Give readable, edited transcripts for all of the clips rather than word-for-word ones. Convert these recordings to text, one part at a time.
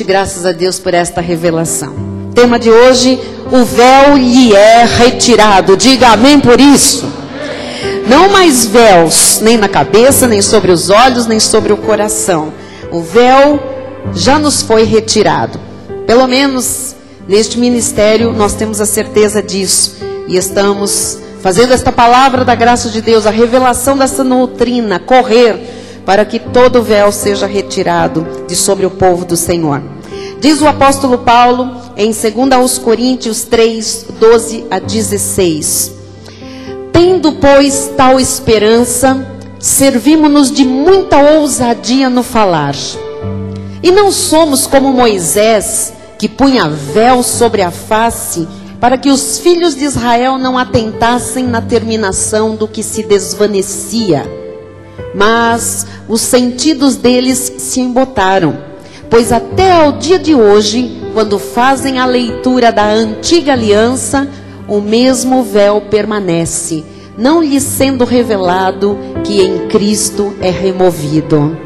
Graças a Deus por esta revelação. Tema de hoje: o véu lhe é retirado. Diga amém por isso. Não mais véus, nem na cabeça, nem sobre os olhos, nem sobre o coração. O véu já nos foi retirado. Pelo menos neste ministério nós temos a certeza disso. E estamos fazendo esta palavra da graça de Deus, a revelação dessa doutrina, correr para que todo véu seja retirado de sobre o povo do Senhor. Diz o apóstolo Paulo em 2 Coríntios 3, 12 a 16. Tendo, pois, tal esperança, servimo-nos de muita ousadia no falar. E não somos como Moisés, que punha véu sobre a face, para que os filhos de Israel não atentassem na terminação do que se desvanecia. Mas os sentidos deles se embotaram, pois até ao dia de hoje, quando fazem a leitura da antiga aliança, o mesmo véu permanece, não lhes sendo revelado que em Cristo é removido.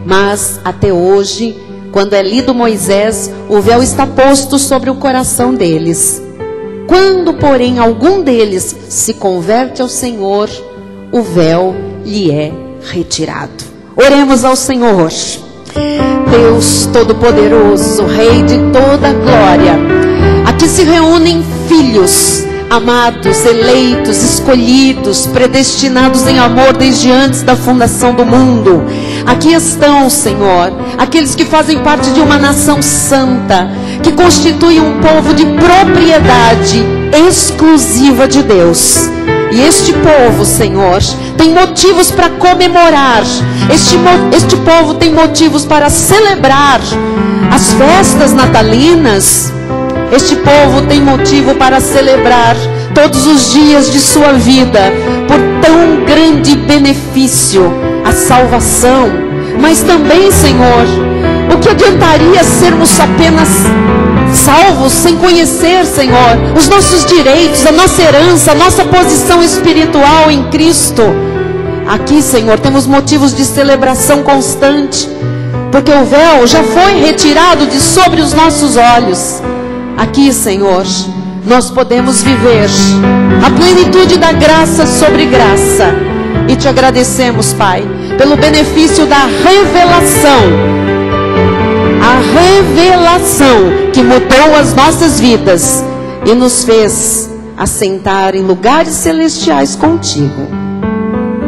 Mas até hoje, quando é lido Moisés, o véu está posto sobre o coração deles. Quando, porém, algum deles se converte ao Senhor, o véu lhe é retirado. Oremos ao Senhor. Deus Todo-Poderoso, Rei de toda glória, aqui se reúnem filhos amados, eleitos, escolhidos, predestinados em amor desde antes da fundação do mundo. Aqui estão, Senhor, aqueles que fazem parte de uma nação santa, que constitui um povo de propriedade exclusiva de Deus. E este povo, Senhor, tem motivos para comemorar. Este povo tem motivos para celebrar as festas natalinas. Este povo tem motivo para celebrar todos os dias de sua vida por tão grande benefício, a salvação. Mas também, Senhor, o que adiantaria sermos apenas salvos sem conhecer, Senhor, os nossos direitos, a nossa herança, a nossa posição espiritual em Cristo? Aqui, Senhor, temos motivos de celebração constante, porque o véu já foi retirado de sobre os nossos olhos. Aqui, Senhor, nós podemos viver a plenitude da graça sobre graça. E te agradecemos, Pai, pelo benefício da revelação. A revelação que mudou as nossas vidas e nos fez assentar em lugares celestiais contigo.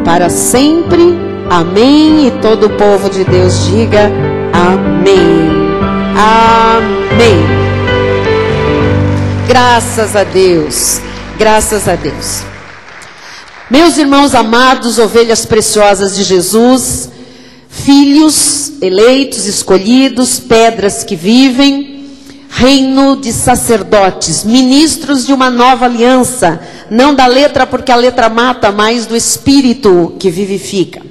Para sempre, amém. E todo o povo de Deus diga amém. Amém. Graças a Deus, graças a Deus. Meus irmãos amados, ovelhas preciosas de Jesus, filhos eleitos, escolhidos, pedras que vivem, reino de sacerdotes, ministros de uma nova aliança, não da letra, porque a letra mata, mas do Espírito que vivifica.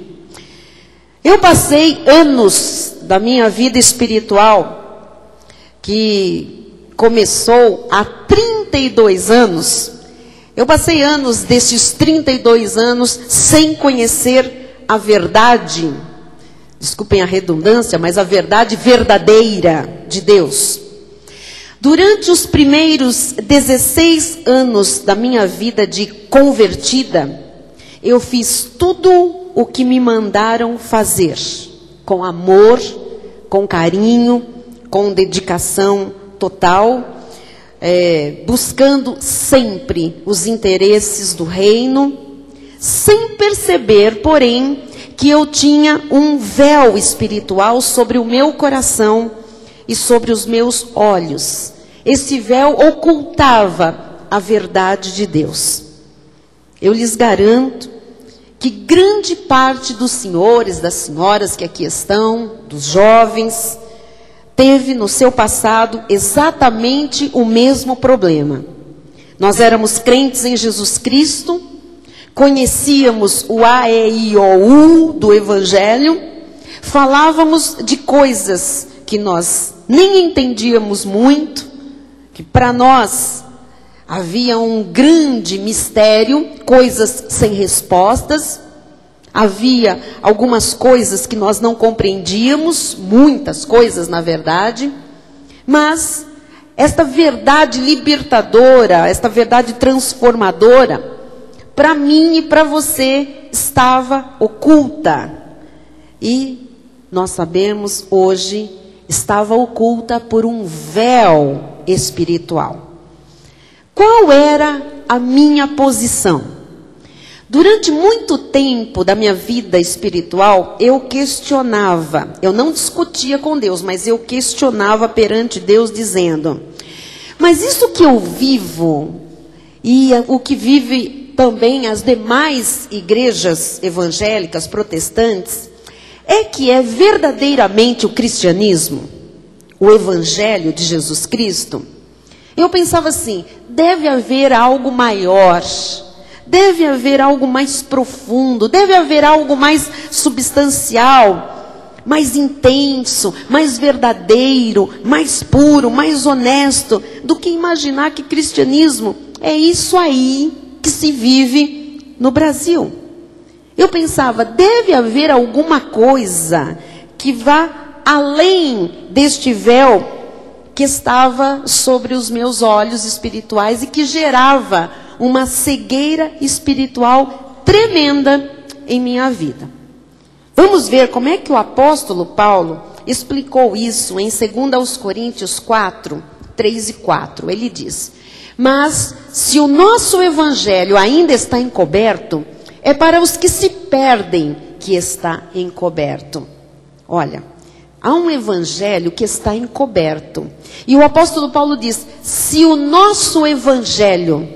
Eu passei anos da minha vida espiritual, que começou há 32 anos, eu passei anos desses 32 anos sem conhecer a verdade, desculpem a redundância, mas a verdade verdadeira de Deus. Durante os primeiros 16 anos da minha vida de convertida, eu fiz tudo o que me mandaram fazer, com amor, com carinho, com dedicação total, buscando sempre os interesses do reino, sem perceber, porém, que eu tinha um véu espiritual sobre o meu coração e sobre os meus olhos. Esse véu ocultava a verdade de Deus. Eu lhes garanto que grande parte dos senhores, das senhoras que aqui estão, dos jovens, teve no seu passado exatamente o mesmo problema. Nós éramos crentes em Jesus Cristo, conhecíamos o A-E-I-O-U do Evangelho, falávamos de coisas que nós nem entendíamos muito, que para nós havia um grande mistério, coisas sem respostas. havia algumas coisas que nós não compreendíamos, muitas coisas na verdade, mas esta verdade libertadora, esta verdade transformadora, para mim e para você estava oculta. E nós sabemos hoje, estava oculta por um véu espiritual. Qual era a minha posição? Durante muito tempo da minha vida espiritual, eu questionava, eu não discutia com Deus, mas eu questionava perante Deus dizendo, mas isso que eu vivo, e o que vive também as demais igrejas evangélicas, protestantes, é verdadeiramente o cristianismo, o evangelho de Jesus Cristo? Eu pensava assim, deve haver algo maior, deve haver algo mais profundo, deve haver algo mais substancial, mais intenso, mais verdadeiro, mais puro, mais honesto, do que imaginar que cristianismo é isso aí que se vive no Brasil. Eu pensava, deve haver alguma coisa que vá além deste véu que estava sobre os meus olhos espirituais e que gerava uma cegueira espiritual tremenda em minha vida. Vamos ver como é que o apóstolo Paulo explicou isso em 2 Coríntios 4, 3 e 4. Ele diz, mas se o nosso evangelho ainda está encoberto, é para os que se perdem que está encoberto. Olha, há um evangelho que está encoberto. E o apóstolo Paulo diz, se o nosso evangelho,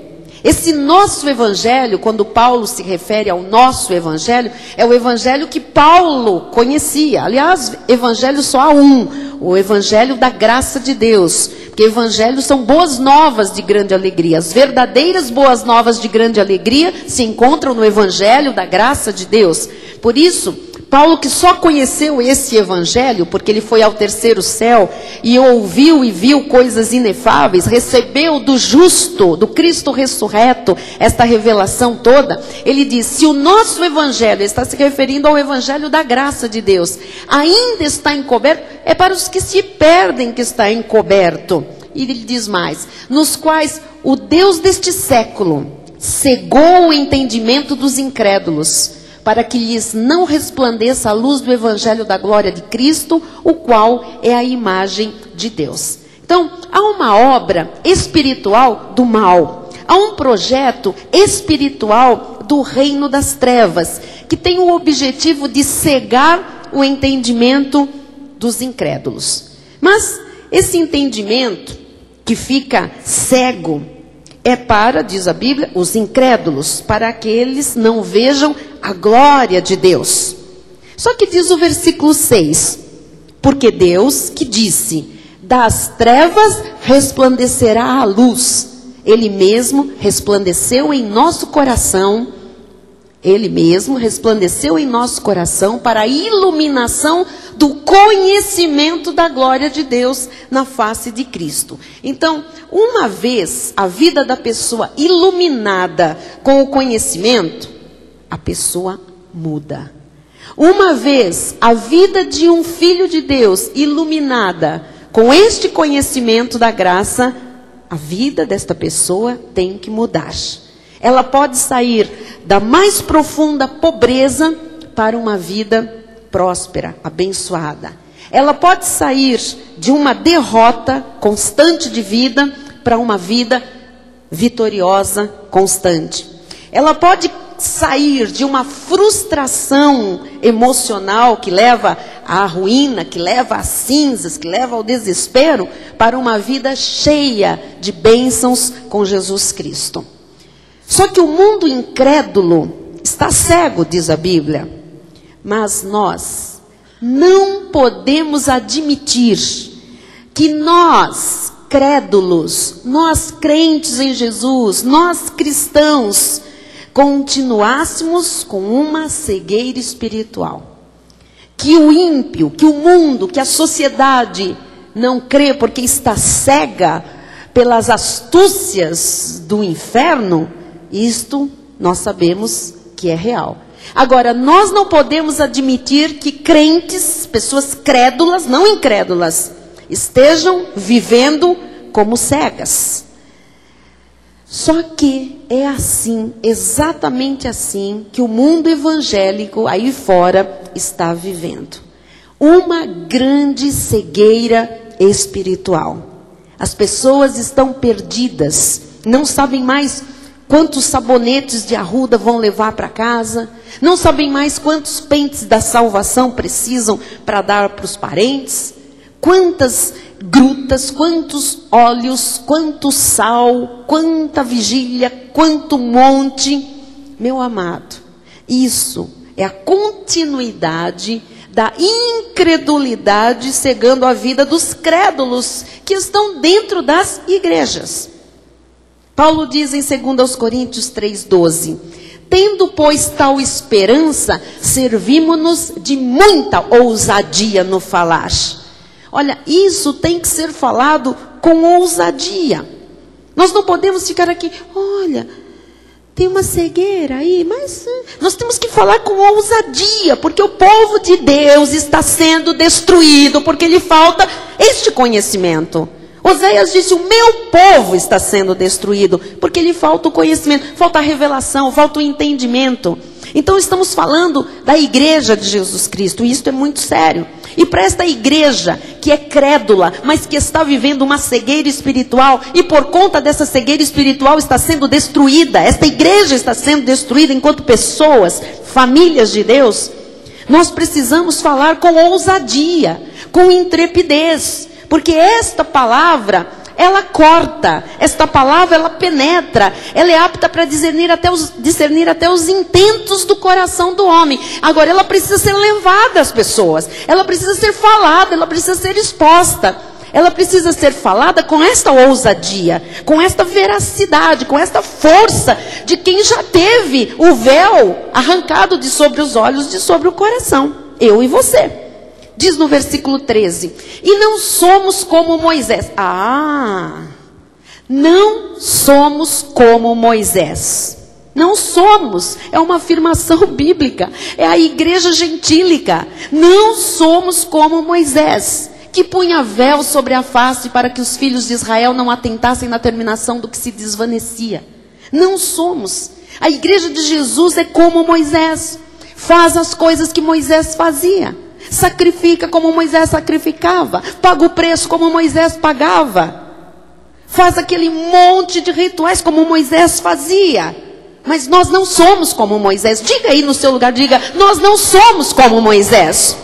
esse nosso evangelho, quando Paulo se refere ao nosso evangelho, é o evangelho que Paulo conhecia. Aliás, evangelho só há um, o evangelho da graça de Deus. Porque evangelhos são boas novas de grande alegria. As verdadeiras boas novas de grande alegria se encontram no evangelho da graça de Deus. Por isso, Paulo, que só conheceu esse evangelho, porque ele foi ao terceiro céu e ouviu e viu coisas inefáveis, recebeu do justo, do Cristo ressurreto, esta revelação toda, ele diz, se o nosso evangelho, está se referindo ao evangelho da graça de Deus, ainda está encoberto, é para os que se perdem que está encoberto. E ele diz mais, nos quais o Deus deste século cegou o entendimento dos incrédulos, para que lhes não resplandeça a luz do evangelho da glória de Cristo, o qual é a imagem de Deus. Então, há uma obra espiritual do mal, há um projeto espiritual do reino das trevas, que tem o objetivo de cegar o entendimento dos incrédulos. Mas esse entendimento que fica cego é para, diz a Bíblia, os incrédulos, para que eles não vejam a glória de Deus. Só que diz o versículo 6, porque Deus que disse, das trevas resplandecerá a luz, Ele mesmo resplandeceu em nosso coração, Ele mesmo resplandeceu em nosso coração para a iluminação do conhecimento da glória de Deus na face de Cristo. Então, uma vez a vida da pessoa iluminada com o conhecimento, a pessoa muda. Uma vez a vida de um filho de Deus iluminada com este conhecimento da graça, a vida desta pessoa tem que mudar. Ela pode sair da mais profunda pobreza para uma vida próspera, abençoada. Ela pode sair de uma derrota constante de vida para uma vida vitoriosa, constante. Ela pode sair de uma frustração emocional que leva à ruína, que leva às cinzas, que leva ao desespero, para uma vida cheia de bênçãos com Jesus Cristo. Só que o mundo incrédulo está cego, diz a Bíblia. Mas nós não podemos admitir que nós, crédulos, nós crentes em Jesus, nós cristãos, continuássemos com uma cegueira espiritual. Que o ímpio, que o mundo, que a sociedade não crê porque está cega pelas astúcias do inferno, isto nós sabemos que é real. Agora, nós não podemos admitir que crentes, pessoas crédulas, não incrédulas, estejam vivendo como cegas. Só que é assim, exatamente assim, que o mundo evangélico aí fora está vivendo. Uma grande cegueira espiritual. As pessoas estão perdidas, não sabem mais quantos sabonetes de arruda vão levar para casa, não sabem mais quantos pentes da salvação precisam para dar para os parentes, quantas grutas, quantos óleos, quanto sal, quanta vigília, quanto monte. Meu amado, isso é a continuidade da incredulidade cegando a vida dos crédulos que estão dentro das igrejas. Paulo diz em 2 Coríntios 3,12: tendo, pois, tal esperança, servimo-nos de muita ousadia no falar. Olha, isso tem que ser falado com ousadia. Nós não podemos ficar aqui, olha, tem uma cegueira aí, mas nós temos que falar com ousadia, porque o povo de Deus está sendo destruído, porque lhe falta este conhecimento. Oséias disse, o meu povo está sendo destruído, porque lhe falta o conhecimento, falta a revelação, falta o entendimento. Então estamos falando da igreja de Jesus Cristo, e isso é muito sério. E para esta igreja que é crédula, mas que está vivendo uma cegueira espiritual, e por conta dessa cegueira espiritual está sendo destruída, esta igreja está sendo destruída enquanto pessoas, famílias de Deus, nós precisamos falar com ousadia, com intrepidez, porque esta palavra, ela corta, esta palavra ela penetra, ela é apta para discernir até os intentos do coração do homem. Agora ela precisa ser levada às pessoas, ela precisa ser falada, ela precisa ser exposta, ela precisa ser falada com esta ousadia, com esta veracidade, com esta força de quem já teve o véu arrancado de sobre os olhos, de sobre o coração, eu e você. Diz no versículo 13, e não somos como Moisés. Não somos como Moisés. Não somos, é uma afirmação bíblica, é a igreja gentílica. Não somos como Moisés, que punha véu sobre a face para que os filhos de Israel não atentassem na terminação do que se desvanecia. Não somos. A igreja de Jesus é como Moisés, faz as coisas que Moisés fazia. Sacrifica como Moisés sacrificava, paga o preço como Moisés pagava, faz aquele monte de rituais como Moisés fazia. Mas nós não somos como Moisés. Diga aí no seu lugar, diga, nós não somos como Moisés.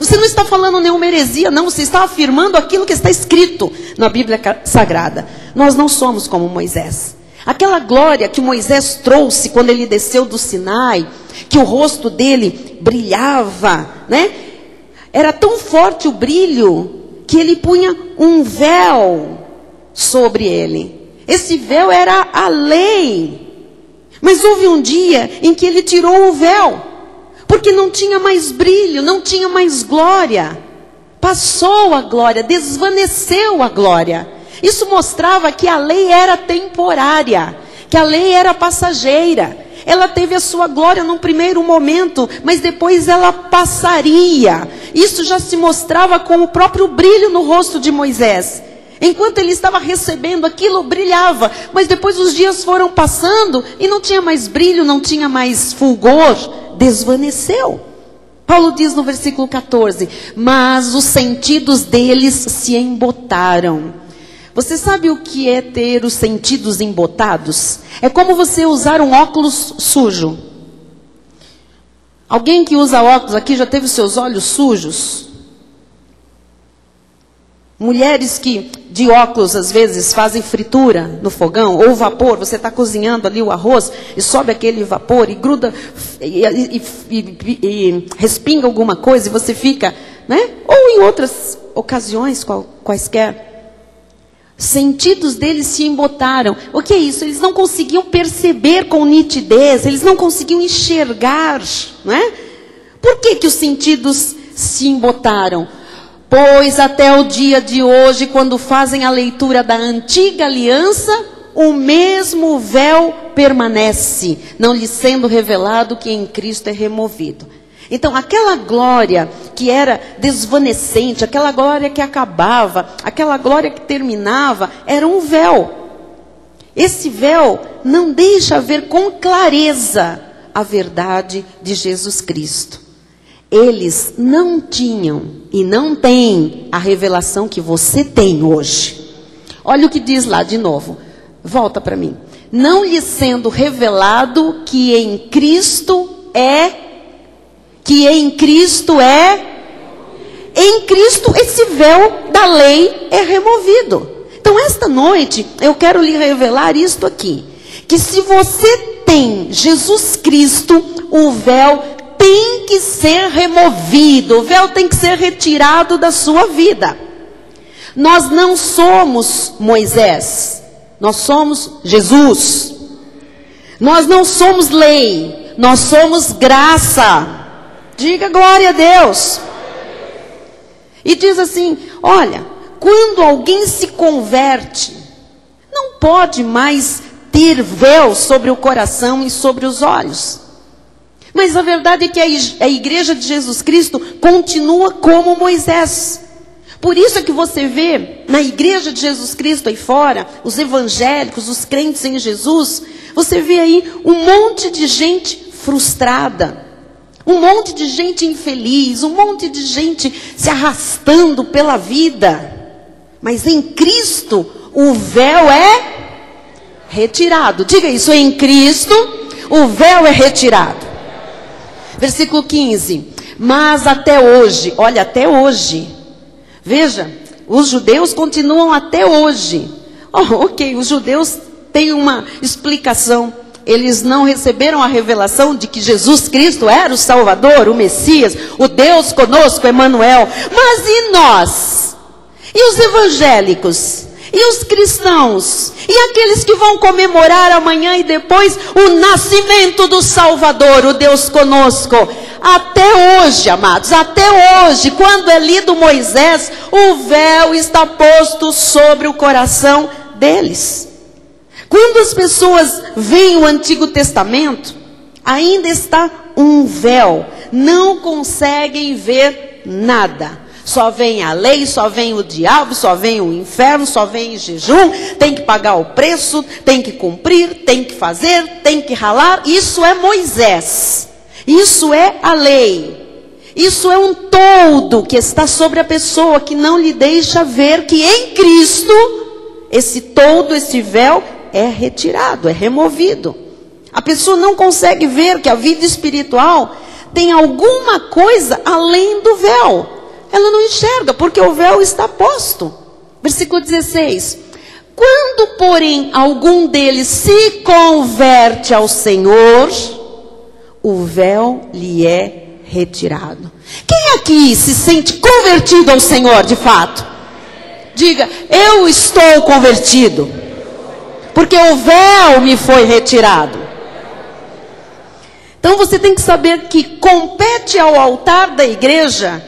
Você não está falando nenhuma heresia, não, você está afirmando aquilo que está escrito na Bíblia Sagrada. Nós não somos como Moisés. Aquela glória que Moisés trouxe quando ele desceu do Sinai, que o rosto dele brilhava, né? Era tão forte o brilho que ele punha um véu sobre ele. Esse véu era a lei. Mas houve um dia em que ele tirou o véu, porque não tinha mais brilho, não tinha mais glória. Passou a glória, desvaneceu a glória. Isso mostrava que a lei era temporária, que a lei era passageira. Ela teve a sua glória num primeiro momento, mas depois ela passaria. Isso já se mostrava com o próprio brilho no rosto de Moisés. Enquanto ele estava recebendo aquilo, brilhava. Mas depois os dias foram passando e não tinha mais brilho, não tinha mais fulgor. Desvaneceu. Paulo diz no versículo 14, mas os sentidos deles se embotaram. Você sabe o que é ter os sentidos embotados? É como você usar um óculos sujo. Alguém que usa óculos aqui já teve os seus olhos sujos? Mulheres que de óculos às vezes fazem fritura no fogão ou vapor. Você está cozinhando ali o arroz e sobe aquele vapor e gruda e respinga alguma coisa e você fica, né? Ou em outras ocasiões quaisquer. Sentidos deles se embotaram. O que é isso? Eles não conseguiam perceber com nitidez, eles não conseguiam enxergar, não é? Por que os sentidos se embotaram? Pois até o dia de hoje, quando fazem a leitura da antiga aliança, o mesmo véu permanece, não lhe sendo revelado que em Cristo é removido. Então, aquela glória que era desvanecente, aquela glória que acabava, aquela glória que terminava, era um véu. Esse véu não deixa ver com clareza a verdade de Jesus Cristo. Eles não tinham e não têm a revelação que você tem hoje. Olha o que diz lá de novo. Volta para mim. Não lhe sendo revelado que em Cristo em Cristo esse véu da lei é removido. Então esta noite eu quero lhe revelar isto aqui, que se você tem Jesus Cristo, o véu tem que ser removido, o véu tem que ser retirado da sua vida. Nós não somos Moisés, nós somos Jesus. Nós não somos lei, nós somos graça. Diga glória a Deus. E diz assim, olha, quando alguém se converte, não pode mais ter véu sobre o coração e sobre os olhos. Mas a verdade é que a igreja de Jesus Cristo continua como Moisés. Por isso é que você vê na igreja de Jesus Cristo aí fora, os evangélicos, os crentes em Jesus, você vê aí um monte de gente frustrada, um monte de gente infeliz, um monte de gente se arrastando pela vida. Mas em Cristo o véu é retirado. Diga isso, em Cristo o véu é retirado. Versículo 15. Mas até hoje, olha, até hoje. Veja, os judeus continuam até hoje. Ok, os judeus têm uma explicação. Eles não receberam a revelação de que Jesus Cristo era o Salvador, o Messias, o Deus conosco, Emanuel. Mas e nós? E os evangélicos? E os cristãos? E aqueles que vão comemorar amanhã e depois o nascimento do Salvador, o Deus conosco? Até hoje, amados, até hoje, quando é lido Moisés, o véu está posto sobre o coração deles. Quando as pessoas veem o Antigo Testamento, ainda está um véu, não conseguem ver nada. Só vem a lei, só vem o diabo, só vem o inferno, só vem jejum, tem que pagar o preço, tem que cumprir, tem que fazer, tem que ralar. Isso é Moisés, isso é a lei, isso é um toldo que está sobre a pessoa, que não lhe deixa ver que em Cristo, esse toldo, esse véu, é retirado, é removido. A pessoa não consegue ver que a vida espiritual tem alguma coisa além do véu. Ela não enxerga, porque o véu está posto. Versículo 16. Quando, porém, algum deles se converte ao Senhor, o véu lhe é retirado. Quem aqui se sente convertido ao Senhor, de fato? Diga, eu estou convertido, porque o véu me foi retirado. Então você tem que saber que compete ao altar da igreja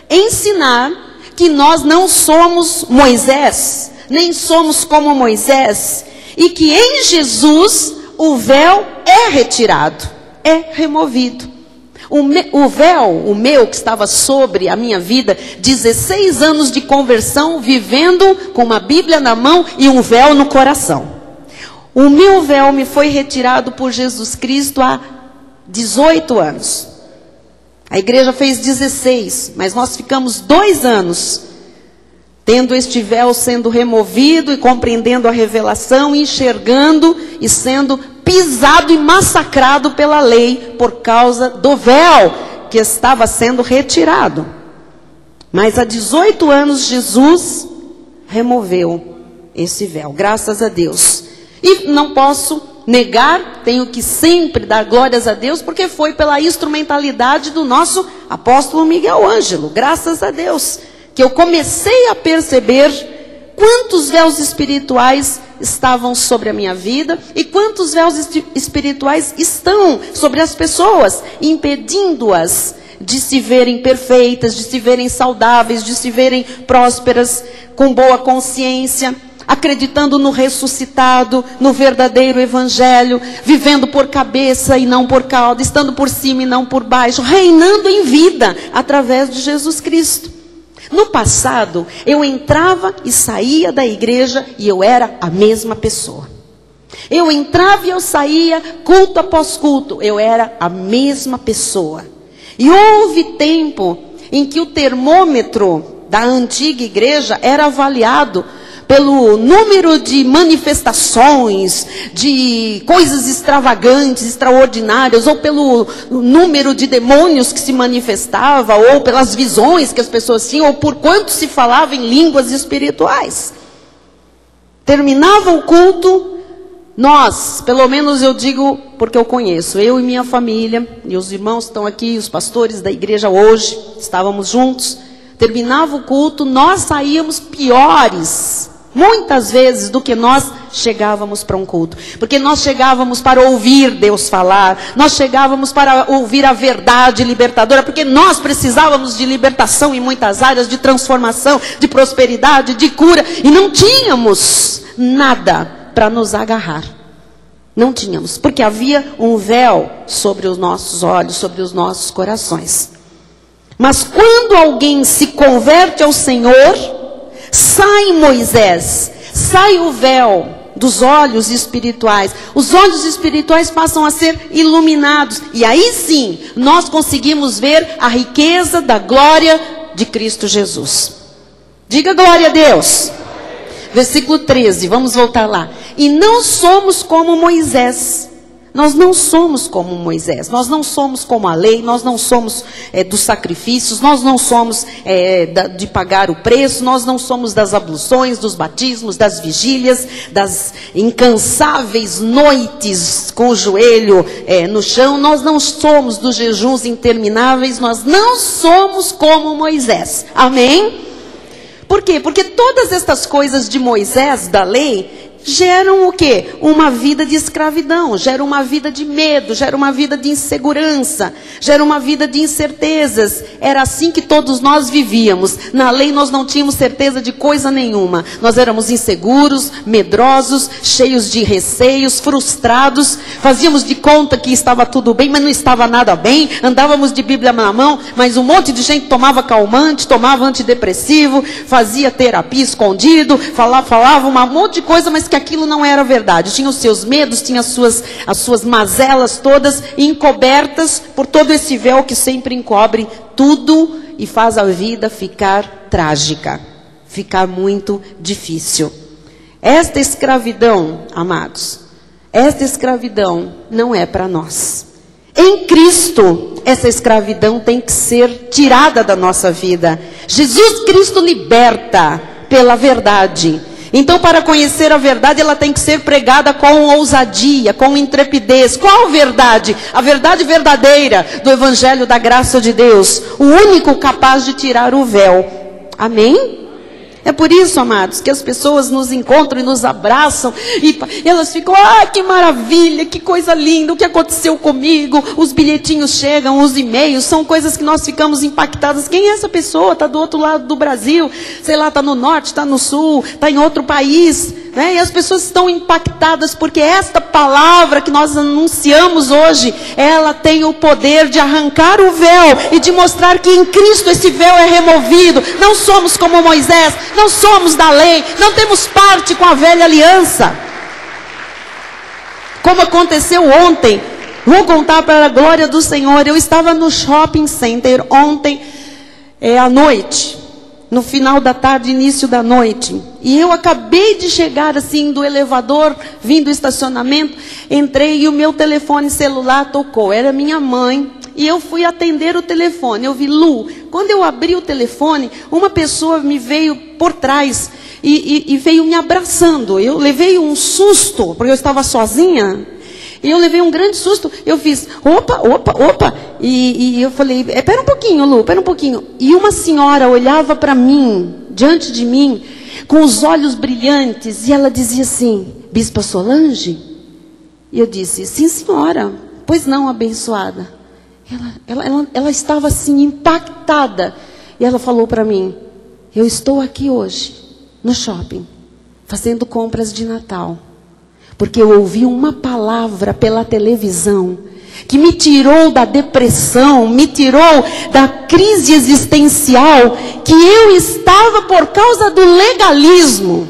ensinar que nós não somos Moisés, nem somos como Moisés, e que em Jesus o véu é retirado, é removido. O véu, o meu, que estava sobre a minha vida, 16 anos de conversão, vivendo com uma Bíblia na mão e um véu no coração. O meu véu me foi retirado por Jesus Cristo há 18 anos. A igreja fez 16, mas nós ficamos 2 anos tendo este véu sendo removido e compreendendo a revelação, enxergando e sendo pisado e massacrado pela lei por causa do véu que estava sendo retirado. Mas há 18 anos Jesus removeu esse véu, graças a Deus. E não posso negar, tenho que sempre dar glórias a Deus, porque foi pela instrumentalidade do nosso apóstolo Miguel Ângelo, graças a Deus, que eu comecei a perceber quantos véus espirituais estavam sobre a minha vida e quantos véus espirituais estão sobre as pessoas, impedindo-as de se verem perfeitas, de se verem saudáveis, de se verem prósperas, com boa consciência. acreditando no ressuscitado, no verdadeiro evangelho, vivendo por cabeça e não por cauda, estando por cima e não por baixo, reinando em vida através de Jesus Cristo. No passado, eu entrava e saía da igreja e eu era a mesma pessoa. Eu entrava e eu saía, culto após culto, eu era a mesma pessoa. E houve tempo em que o termômetro da antiga igreja era avaliado pelo número de manifestações, de coisas extravagantes, extraordinárias, ou pelo número de demônios que se manifestava, ou pelas visões que as pessoas tinham, ou por quanto se falava em línguas espirituais. Terminava o culto, nós, pelo menos eu digo porque eu conheço, eu e minha família, e os irmãos estão aqui, os pastores da igreja hoje, estávamos juntos, terminava o culto, nós saíamos piores, muitas vezes, do que nós chegávamos para um culto. Porque nós chegávamos para ouvir Deus falar, nós chegávamos para ouvir a verdade libertadora, porque nós precisávamos de libertação em muitas áreas, de transformação, de prosperidade, de cura, e não tínhamos nada para nos agarrar. Não tínhamos, porque havia um véu sobre os nossos olhos, sobre os nossos corações. Mas quando alguém se converte ao Senhor, sai Moisés, sai o véu dos olhos espirituais. Os olhos espirituais passam a ser iluminados. E aí sim, nós conseguimos ver a riqueza da glória de Cristo Jesus. Diga glória a Deus. Versículo 13, vamos voltar lá. E não somos como Moisés. Nós não somos como Moisés, nós não somos como a lei, nós não somos dos sacrifícios, nós não somos de pagar o preço, nós não somos das abluções, dos batismos, das vigílias, das incansáveis noites com o joelho no chão, nós não somos dos jejuns intermináveis, nós não somos como Moisés. Amém? Por quê? Porque todas estas coisas de Moisés, da lei, geram o quê? Uma vida de escravidão, gera uma vida de medo, gera uma vida de insegurança, gera uma vida de incertezas. Era assim que todos nós vivíamos. Na lei nós não tínhamos certeza de coisa nenhuma. Nós éramos inseguros, medrosos, cheios de receios, frustrados. Fazíamos de conta que estava tudo bem, mas não estava nada bem. Andávamos de Bíblia na mão, mas um monte de gente tomava calmante, tomava antidepressivo, fazia terapia escondido, falava um monte de coisa, mas que aquilo não era verdade. Tinha os seus medos, tinha as suas mazelas todas encobertas por todo esse véu que sempre encobre tudo e faz a vida ficar trágica, ficar muito difícil. Esta escravidão, amados, esta escravidão não é para nós. Em Cristo, essa escravidão tem que ser tirada da nossa vida. Jesus Cristo liberta pela verdade. Então, para conhecer a verdade, ela tem que ser pregada com ousadia, com intrepidez. Qual verdade? A verdade verdadeira do Evangelho da graça de Deus. O único capaz de tirar o véu. Amém? É por isso, amados, que as pessoas nos encontram e nos abraçam. E elas ficam, que maravilha, que coisa linda, o que aconteceu comigo? Os bilhetinhos chegam, os e-mails, são coisas que nós ficamos impactadas. Quem é essa pessoa? Está do outro lado do Brasil, sei lá, está no norte, está no sul, está em outro país. Né? E as pessoas estão impactadas porque esta palavra que nós anunciamos hoje, ela tem o poder de arrancar o véu e de mostrar que em Cristo esse véu é removido. Não somos como Moisés, não somos da lei, não temos parte com a velha aliança. Como aconteceu ontem, vou contar para a glória do Senhor. Eu estava no shopping center ontem à noite, no final da tarde, início da noite. E eu acabei de chegar assim do elevador, vim do estacionamento, entrei e o meu telefone celular tocou. Era minha mãe. E eu fui atender o telefone. Eu vi, Lu, quando eu abri o telefone, uma pessoa me veio por trás e veio me abraçando. Eu levei um susto, porque eu estava sozinha. E eu levei um grande susto. Eu fiz, opa. E eu falei, espera um pouquinho, Lu, espera um pouquinho. E uma senhora olhava para mim, diante de mim, com os olhos brilhantes. E ela dizia assim, Bispa Solange? E eu disse, sim, senhora. Pois não, abençoada. Ela estava assim, impactada. E ela falou para mim, eu estou aqui hoje, no shopping. fazendo compras de Natal, porque eu ouvi uma palavra pela televisão que me tirou da depressão, me tirou da crise existencial que eu estava por causa do legalismo.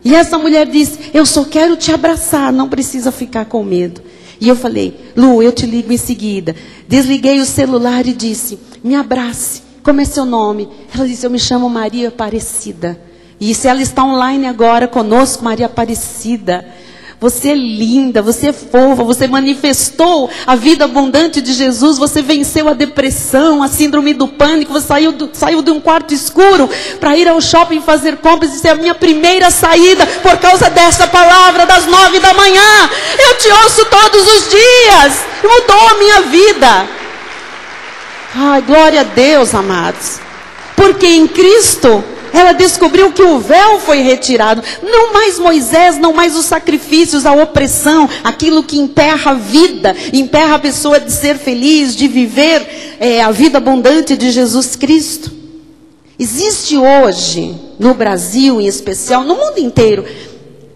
E essa mulher disse: eu só quero te abraçar, não precisa ficar com medo. E eu falei: Lu, eu te ligo em seguida. Desliguei o celular e disse: me abrace, como é seu nome? Ela disse: eu me chamo Maria Aparecida. E se ela está online agora conosco, Maria Aparecida, você é linda, você é fofa, você manifestou a vida abundante de Jesus, você venceu a depressão, a síndrome do pânico, você saiu de um quarto escuro para ir ao shopping fazer compras. Isso é a minha primeira saída por causa dessa palavra das 9 da manhã. Eu te ouço todos os dias, mudou a minha vida. Ai, glória a Deus, amados. Porque em Cristo ela descobriu que o véu foi retirado. Não mais Moisés, não mais os sacrifícios, a opressão, aquilo que emperra a vida, emperra a pessoa de ser feliz, de viver a vida abundante de Jesus Cristo. Existe hoje, no Brasil em especial, no mundo inteiro,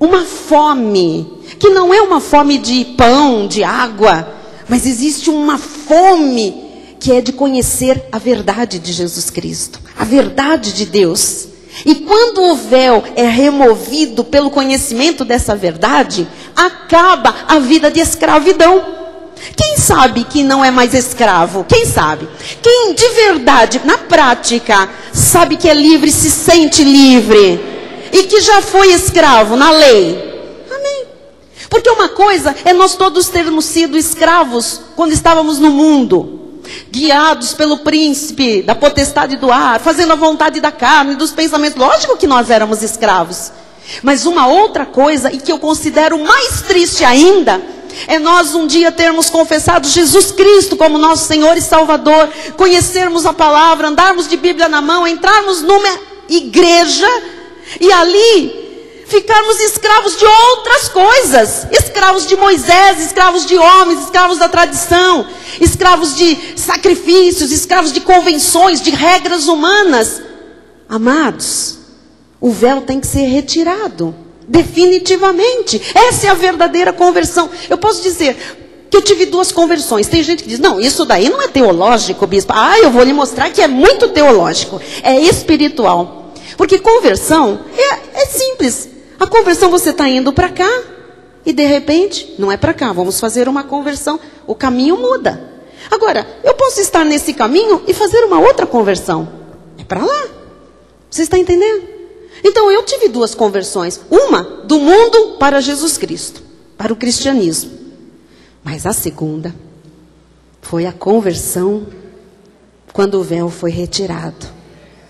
uma fome, que não é uma fome de pão, de água, mas existe uma fome que é de conhecer a verdade de Jesus Cristo, a verdade de Deus. E quando o véu é removido pelo conhecimento dessa verdade, acaba a vida de escravidão. Quem sabe que não é mais escravo? Quem sabe? Quem de verdade, na prática, sabe que é livre, se sente livre, e que já foi escravo na lei? Amém. Porque uma coisa é nós todos termos sido escravos quando estávamos no mundo, guiados pelo príncipe da potestade do ar, fazendo a vontade da carne, dos pensamentos. Lógico que nós éramos escravos. Mas uma outra coisa, e que eu considero mais triste ainda, é nós um dia termos confessado Jesus Cristo como nosso Senhor e Salvador, conhecermos a palavra, andarmos de Bíblia na mão, entrarmos numa igreja e ali ficarmos escravos de outras coisas, escravos de Moisés, escravos de homens, escravos da tradição, escravos de sacrifícios, escravos de convenções, de regras humanas. Amados, o véu tem que ser retirado, definitivamente. Essa é a verdadeira conversão. Eu posso dizer que eu tive 2 conversões. Tem gente que diz: não, isso daí não é teológico, bispo. Ah, eu vou lhe mostrar que é muito teológico, é espiritual. Porque conversão é simples. A conversão, você está indo para cá e de repente, não é para cá, vamos fazer uma conversão. O caminho muda. Agora, eu posso estar nesse caminho e fazer uma outra conversão. É para lá. Você está entendendo? Então, eu tive 2 conversões. Uma, do mundo para Jesus Cristo, para o cristianismo. Mas a segunda foi a conversão quando o véu foi retirado.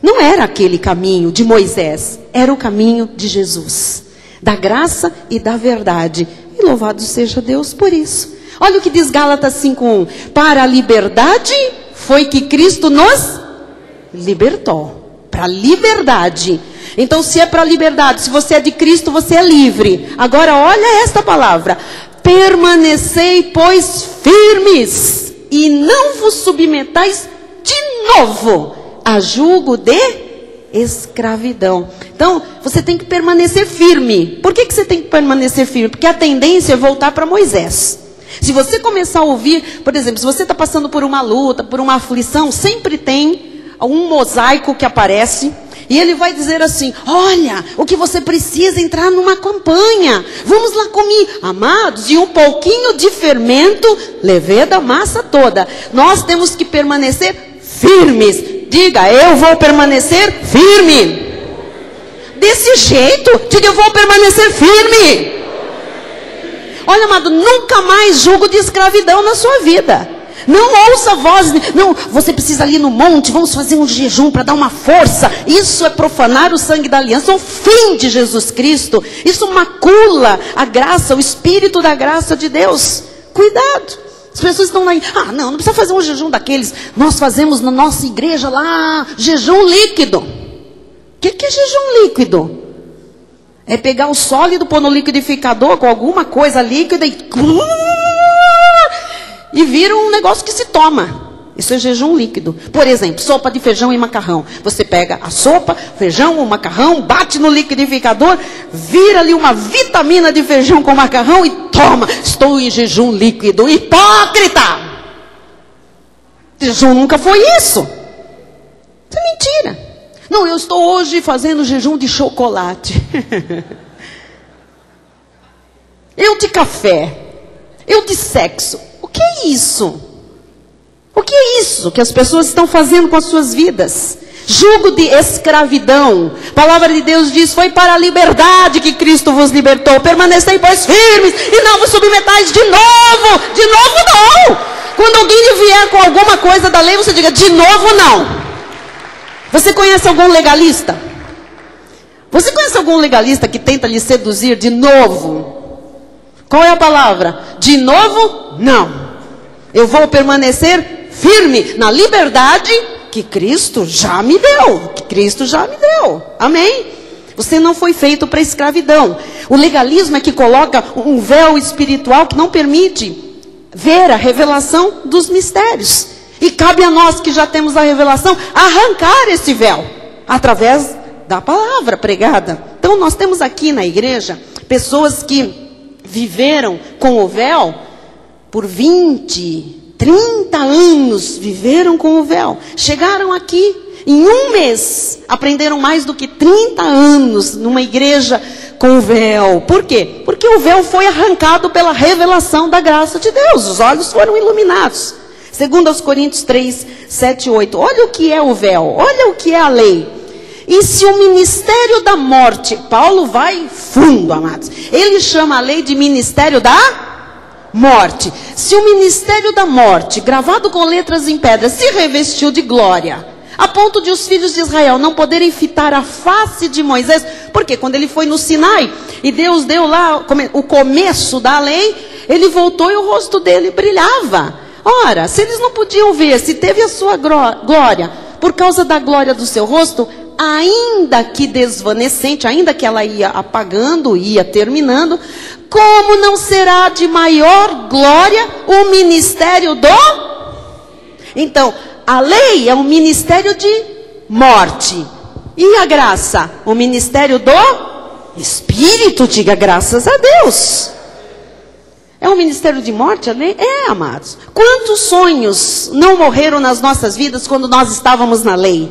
Não era aquele caminho de Moisés, era o caminho de Jesus, da graça e da verdade. E louvado seja Deus por isso. Olha o que diz Gálatas 5:1. Para a liberdade foi que Cristo nos libertou. Para a liberdade. Então, se é para a liberdade, se você é de Cristo, você é livre. Agora, olha esta palavra. Permanecei, pois, firmes, e não vos submetais de novo a julgo de escravidão. Então, você tem que permanecer firme. Por que você tem que permanecer firme? Porque a tendência é voltar para Moisés. Se você começar a ouvir, por exemplo, se você está passando por uma luta, por uma aflição, sempre tem um mosaico que aparece, e ele vai dizer assim: olha, o que você precisa é entrar numa campanha, vamos lá comigo. Amados, e um pouquinho de fermento leveda a massa toda. Nós temos que permanecer firmes. Diga: eu vou permanecer firme. Desse jeito, diga: eu vou permanecer firme. Olha, amado, nunca mais julgo de escravidão na sua vida. Não ouça vozes. Não, você precisa ali no monte, vamos fazer um jejum para dar uma força. Isso é profanar o sangue da aliança, o fim de Jesus Cristo. Isso macula a graça, o Espírito da graça de Deus. Cuidado. As pessoas estão lá, não precisa fazer um jejum daqueles. Nós fazemos na nossa igreja lá, jejum líquido. O que é jejum líquido? É pegar o sólido, pôr no liquidificador com alguma coisa líquida e vira um negócio que se toma. Isso é jejum líquido. Por exemplo, sopa de feijão e macarrão. Você pega a sopa, feijão, o macarrão, bate no liquidificador, vira ali uma vitamina de feijão com macarrão e toma. Estou em jejum líquido. Hipócrita! Jejum nunca foi isso. Isso é mentira. Não, eu estou hoje fazendo jejum de chocolate. Eu de café. Eu de sexo. O que é isso? O que é isso que as pessoas estão fazendo com as suas vidas? Jugo de escravidão. A palavra de Deus diz, foi para a liberdade que Cristo vos libertou. Permanecei, pois, firmes e não vos submetais de novo. De novo não. Quando alguém vier com alguma coisa da lei, você diga, de novo não. Você conhece algum legalista? Você conhece algum legalista que tenta lhe seduzir de novo? Qual é a palavra? De novo, não. Eu vou permanecer firme na liberdade que Cristo já me deu. Que Cristo já me deu. Amém? Você não foi feito para escravidão. O legalismo é que coloca um véu espiritual que não permite ver a revelação dos mistérios. E cabe a nós que já temos a revelação arrancar esse véu através da palavra pregada. Então nós temos aqui na igreja pessoas que viveram com o véu por 20, 30 anos, viveram com o véu. Chegaram aqui, em um mês, aprenderam mais do que 30 anos numa igreja com o véu. Por quê? Porque o véu foi arrancado pela revelação da graça de Deus. Os olhos foram iluminados. 2 Coríntios 3, 7 e 8. Olha o que é o véu, olha o que é a lei. E se o ministério da morte, Paulo vai fundo, amados. Ele chama a lei de ministério da morte. Se o ministério da morte, gravado com letras em pedra, se revestiu de glória, a ponto de os filhos de Israel não poderem fitar a face de Moisés, porque quando ele foi no Sinai, e Deus deu lá o começo da lei, ele voltou e o rosto dele brilhava. Ora, se eles não podiam ver, se teve a sua glória, por causa da glória do seu rosto, ainda que desvanecente, ainda que ela ia apagando, ia terminando, como não será de maior glória o ministério do... Então, a lei é um ministério de morte. E a graça? O ministério do Espírito, diga graças a Deus. É um ministério de morte a lei? É, amados. Quantos sonhos não morreram nas nossas vidas quando nós estávamos na lei?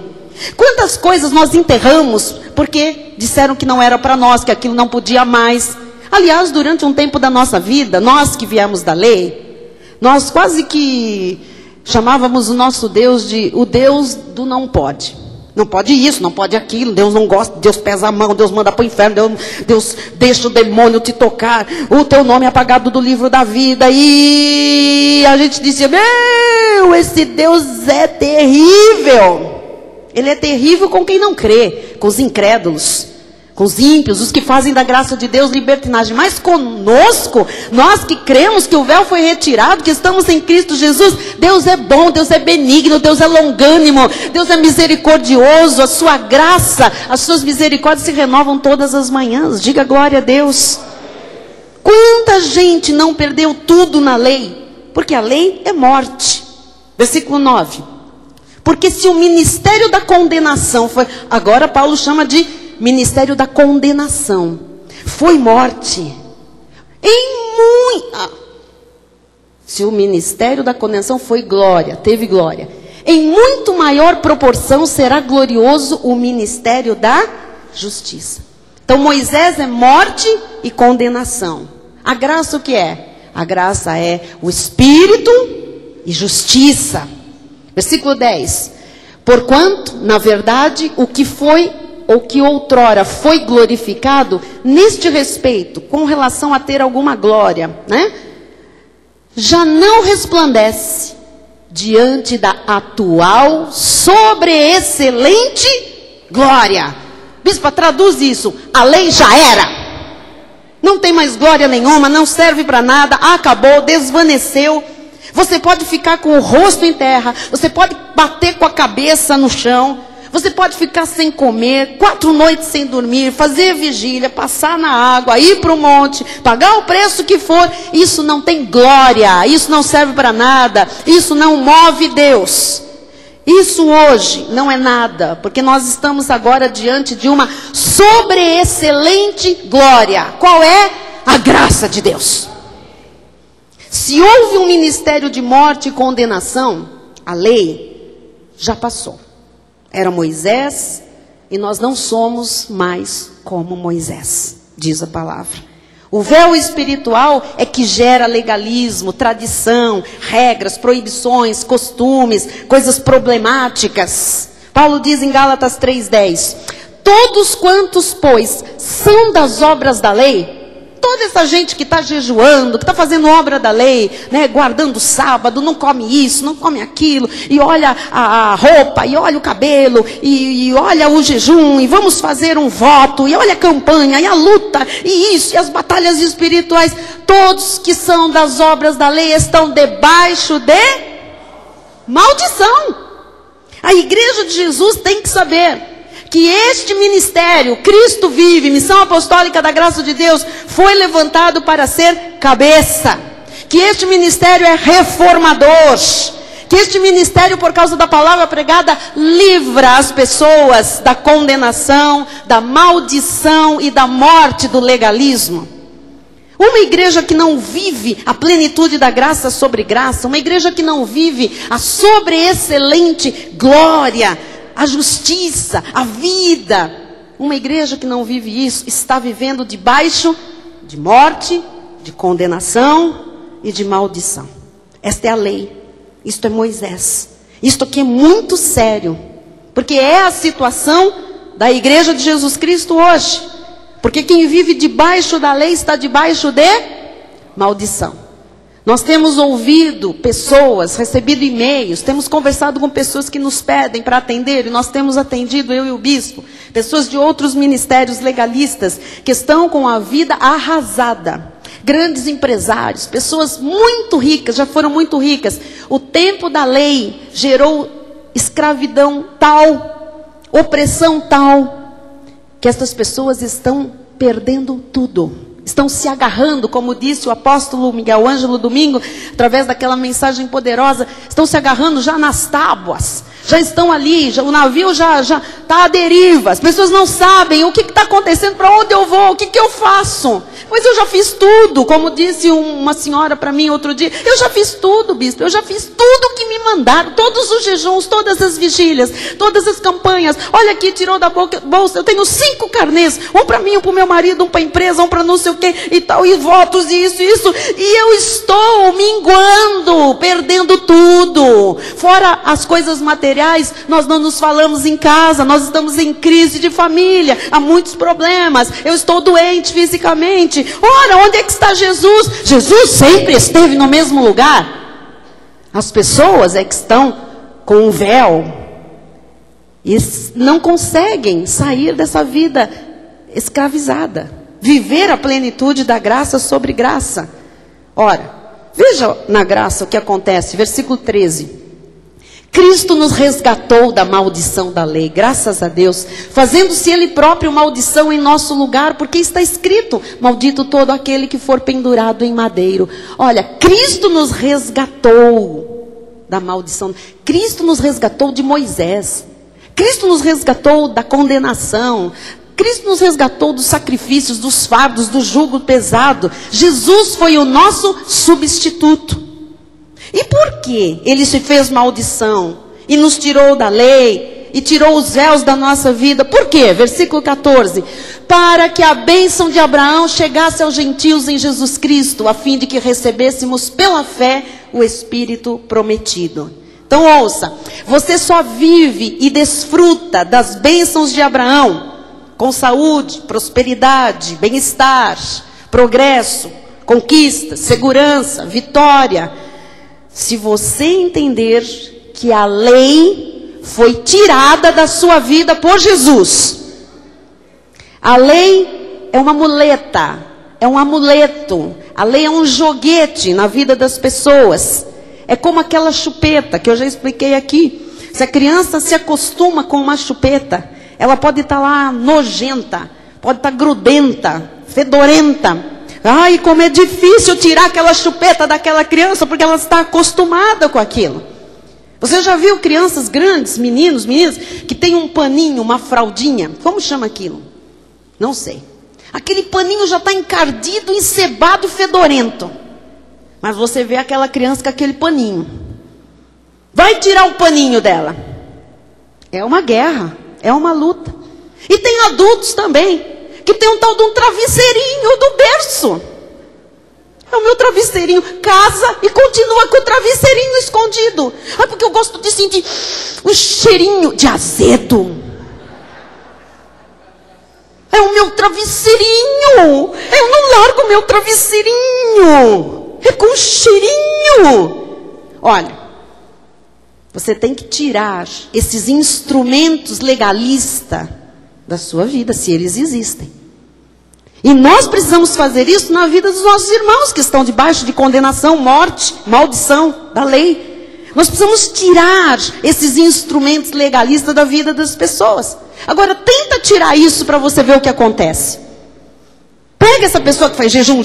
Quantas coisas nós enterramos porque disseram que não era para nós, que aquilo não podia mais. Aliás, durante um tempo da nossa vida, nós que viemos da lei, nós quase que chamávamos o nosso Deus de o Deus do não pode. Não pode isso, não pode aquilo, Deus não gosta, Deus pesa a mão, Deus manda para o inferno, Deus deixa o demônio te tocar, o teu nome é apagado do livro da vida. E a gente dizia, meu, esse Deus é terrível. Ele é terrível com quem não crê, com os incrédulos, com os ímpios, os que fazem da graça de Deus libertinagem. Mas conosco, nós que cremos que o véu foi retirado, que estamos em Cristo Jesus, Deus é bom, Deus é benigno, Deus é longânimo, Deus é misericordioso, a sua graça, as suas misericórdias se renovam todas as manhãs. Diga glória a Deus. Quanta gente não perdeu tudo na lei? Porque a lei é morte. Versículo 9. Porque se o ministério da condenação foi... Agora Paulo chama de ministério da condenação. Foi morte. Se o ministério da condenação foi glória, teve glória, em muito maior proporção será glorioso o ministério da justiça. Então Moisés é morte e condenação. A graça o que é? A graça é o Espírito e justiça. Versículo 10. Porquanto, na verdade, o que foi, ou que outrora foi glorificado, neste respeito, com relação a ter alguma glória, né? Já não resplandece diante da atual sobreexcelente glória. Bispa, traduz isso. A lei já era. Não tem mais glória nenhuma, não serve para nada, acabou, desvaneceu. Você pode ficar com o rosto em terra, você pode bater com a cabeça no chão, Você pode ficar sem comer, 4 noites sem dormir, fazer vigília, passar na água, ir para o monte, pagar o preço que for. Isso não tem glória, isso não serve para nada, isso não move Deus. Isso hoje não é nada, porque nós estamos agora diante de uma sobreexcelente glória. Qual é? A graça de Deus. Se houve um ministério de morte e condenação, a lei já passou. Era Moisés e nós não somos mais como Moisés, diz a palavra. O véu espiritual é que gera legalismo, tradição, regras, proibições, costumes, coisas problemáticas. Paulo diz em Gálatas 3:10, todos quantos, pois, são das obras da lei, toda essa gente que está jejuando, que está fazendo obra da lei, né, guardando o sábado, não come isso, não come aquilo, e olha a roupa, e olha o cabelo, e olha o jejum, e vamos fazer um voto, e olha a campanha, e a luta, e isso, e as batalhas espirituais. Todos que são das obras da lei estão debaixo de maldição. A igreja de Jesus tem que saber que este ministério, Cristo vive, missão apostólica da graça de Deus, foi levantado para ser cabeça. Que este ministério é reformador. Que este ministério, por causa da palavra pregada, livra as pessoas da condenação, da maldição e da morte do legalismo. Uma igreja que não vive a plenitude da graça sobre graça, uma igreja que não vive a sobreexcelente glória, a justiça, a vida. Uma igreja que não vive isso está vivendo debaixo de morte, de condenação e de maldição. Esta é a lei. Isto é Moisés. Isto aqui é muito sério. Porque é a situação da igreja de Jesus Cristo hoje. Porque quem vive debaixo da lei está debaixo de maldição. Nós temos ouvido pessoas, recebido e-mails, temos conversado com pessoas que nos pedem para atender, e nós temos atendido, eu e o bispo, pessoas de outros ministérios legalistas, que estão com a vida arrasada. Grandes empresários, pessoas muito ricas, já foram muito ricas. O tempo da lei gerou escravidão tal, opressão tal, que essas pessoas estão perdendo tudo. Estão se agarrando, como disse o apóstolo Miguel Ângelo domingo, através daquela mensagem poderosa, estão se agarrando já nas tábuas, já estão ali, o navio já está à deriva, as pessoas não sabem o que está acontecendo, para onde eu vou, o que eu faço. Mas eu já fiz tudo, como disse uma senhora para mim outro dia, eu já fiz tudo, bispo, eu já fiz tudo que me mandaram, todos os jejuns, todas as vigílias, todas as campanhas, olha aqui, tirou da bolsa, eu tenho 5 carnês, um para mim, um para o meu marido, um para a empresa, um para não sei o que, e tal, e votos, e isso, e eu estou minguando, perdendo tudo. Fora as coisas materiais, nós não nos falamos em casa, nós estamos em crise de família, há muitos problemas, eu estou doente fisicamente. Ora, onde é que está Jesus? Jesus sempre esteve no mesmo lugar. As pessoas é que estão com o véu e não conseguem sair dessa vida escravizada, viver a plenitude da graça sobre graça. Ora, veja na graça o que acontece, versículo 13. Cristo nos resgatou da maldição da lei, graças a Deus, fazendo-se Ele próprio maldição em nosso lugar, porque está escrito, maldito todo aquele que for pendurado em madeiro. Olha, Cristo nos resgatou da maldição, Cristo nos resgatou de Moisés, Cristo nos resgatou da condenação, Cristo nos resgatou dos sacrifícios, dos fardos, do jugo pesado. Jesus foi o nosso substituto. E por que Ele se fez maldição e nos tirou da lei e tirou os véus da nossa vida? Por quê? Versículo 14. Para que a bênção de Abraão chegasse aos gentios em Jesus Cristo, a fim de que recebêssemos pela fé o Espírito prometido. Então ouça, você só vive e desfruta das bênçãos de Abraão com saúde, prosperidade, bem-estar, progresso, conquista, segurança, vitória, se você entender que a lei foi tirada da sua vida por Jesus. A lei é uma muleta, é um amuleto. A lei é um joguete na vida das pessoas. É como aquela chupeta que eu já expliquei aqui. Se a criança se acostuma com uma chupeta, ela pode estar lá nojenta, pode estar grudenta, fedorenta. Ai, como é difícil tirar aquela chupeta daquela criança, porque ela está acostumada com aquilo. Você já viu crianças grandes, meninos, meninas, que tem um paninho, uma fraldinha? Como chama aquilo? Não sei. Aquele paninho já está encardido, encebado, fedorento. Mas você vê aquela criança com aquele paninho. Vai tirar o paninho dela. É uma guerra, é uma luta. E tem adultos também, que tem um tal de um travesseirinho do berço. É o meu travesseirinho. Casa e continua com o travesseirinho escondido. Ah, porque eu gosto de sentir o cheirinho de azedo. É o meu travesseirinho. Eu não largo o meu travesseirinho. É com cheirinho. Olha, você tem que tirar esses instrumentos legalistas da sua vida, se eles existem. E nós precisamos fazer isso na vida dos nossos irmãos que estão debaixo de condenação, morte, maldição da lei. Nós precisamos tirar esses instrumentos legalistas da vida das pessoas. Agora, tenta tirar isso para você ver o que acontece. Pega essa pessoa que faz jejum.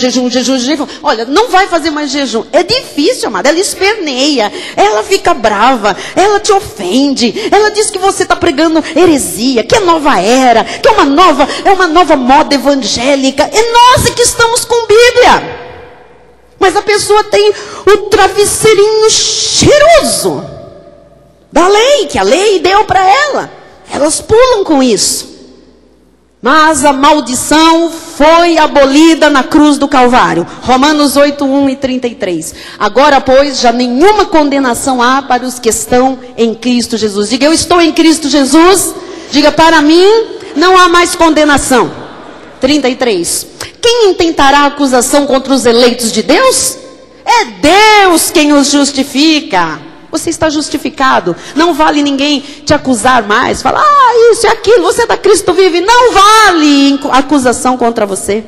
Olha, não vai fazer mais jejum. É difícil, amada. Ela esperneia. Ela fica brava. Ela te ofende. Ela diz que você está pregando heresia. Que é nova era. Que é uma nova moda evangélica. É nós que estamos com Bíblia. Mas a pessoa tem o travesseirinho cheiroso da lei. Que a lei deu para ela. Elas pulam com isso. Mas a maldição foi abolida na cruz do Calvário. Romanos 8, 1 e 33. Agora, pois, já nenhuma condenação há para os que estão em Cristo Jesus. Diga, eu estou em Cristo Jesus. Diga, para mim, não há mais condenação. 33. Quem intentará acusação contra os eleitos de Deus? É Deus quem os justifica. Você está justificado. Não vale ninguém te acusar mais. Falar, isso e aquilo, você é da Cristo vive. Não vale acusação contra você.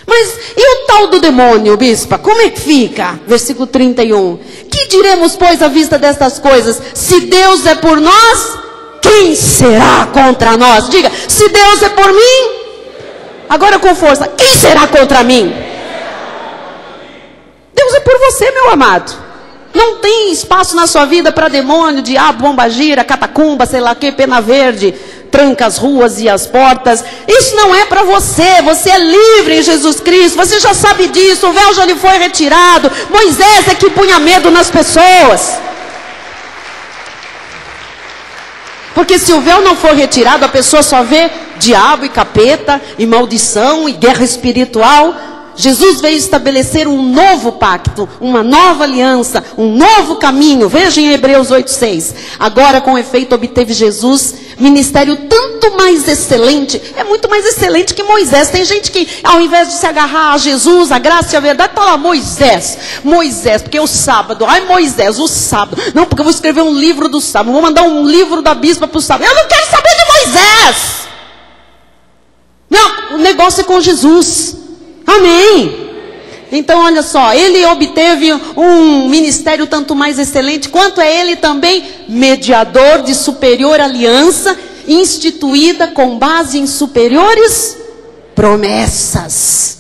Mas e o tal do demônio, bispa? Como é que fica? Versículo 31. Que diremos, pois, à vista destas coisas? Se Deus é por nós, quem será contra nós? Diga, se Deus é por mim, agora com força, quem será contra mim? Deus é por você, meu amado. Não tem espaço na sua vida para demônio, diabo, bombagira, catacumba, sei lá o que, pena verde, tranca as ruas e as portas. Isso não é para você. Você é livre em Jesus Cristo. Você já sabe disso. O véu já lhe foi retirado. Moisés é que punha medo nas pessoas. Porque se o véu não for retirado, a pessoa só vê diabo e capeta, e maldição, e guerra espiritual. Jesus veio estabelecer um novo pacto, uma nova aliança, um novo caminho. Veja em Hebreus 8:6. Agora, com efeito, obteve Jesus ministério tanto mais excelente. É muito mais excelente que Moisés. Tem gente que, ao invés de se agarrar a Jesus, a graça e a verdade, está lá, Moisés, porque o sábado. Ai, Moisés, o sábado. Não, porque eu vou escrever um livro do sábado. Vou mandar um livro da bispa para o sábado. Eu não quero saber de Moisés. Não, o negócio é com Jesus. Amém. Então olha só, ele obteve um ministério tanto mais excelente, quanto é ele também mediador de superior aliança, instituída com base em superiores promessas.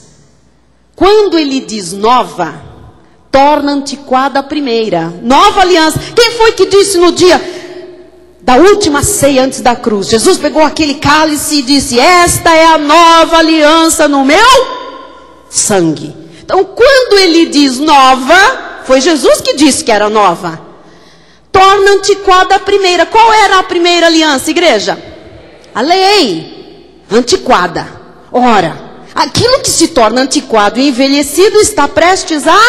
Quando ele diz nova, torna antiquada a primeira. Nova aliança. Quem foi que disse no dia da última ceia antes da cruz? Jesus pegou aquele cálice e disse, esta é a nova aliança no meu sangue. Então, quando ele diz nova, foi Jesus que disse que era nova. Torna antiquada a primeira. Qual era a primeira aliança, igreja? A lei. Antiquada. Ora, aquilo que se torna antiquado e envelhecido está prestes a...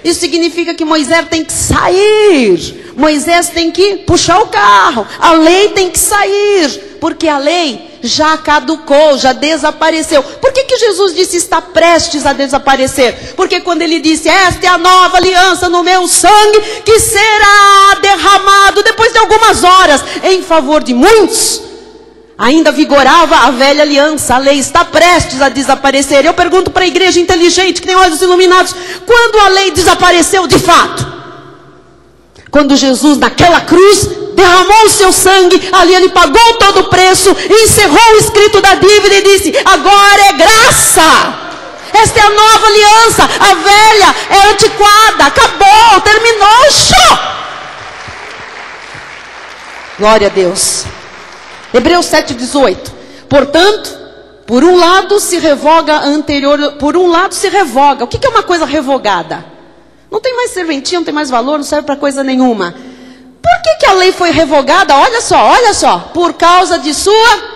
Isso significa que Moisés tem que sair. Moisés tem que puxar o carro. A lei tem que sair. Porque a lei já caducou, já desapareceu. Por que Jesus disse está prestes a desaparecer? Porque quando ele disse, esta é a nova aliança no meu sangue, que será derramado depois de algumas horas, em favor de muitos. Ainda vigorava a velha aliança, a lei está prestes a desaparecer. Eu pergunto para a igreja inteligente, que tem olhos iluminados, quando a lei desapareceu de fato? Quando Jesus naquela cruz derramou o seu sangue, ali ele pagou todo o preço, encerrou o escrito da dívida e disse, agora é graça. Esta é a nova aliança, a velha é antiquada, acabou, terminou, show! Glória a Deus. Hebreus 7,18. Portanto, por um lado se revoga a anterior, por um lado se revoga. O que é uma coisa revogada? Não tem mais serventia, não tem mais valor, não serve para coisa nenhuma. Por que a lei foi revogada? Olha só. Por causa de sua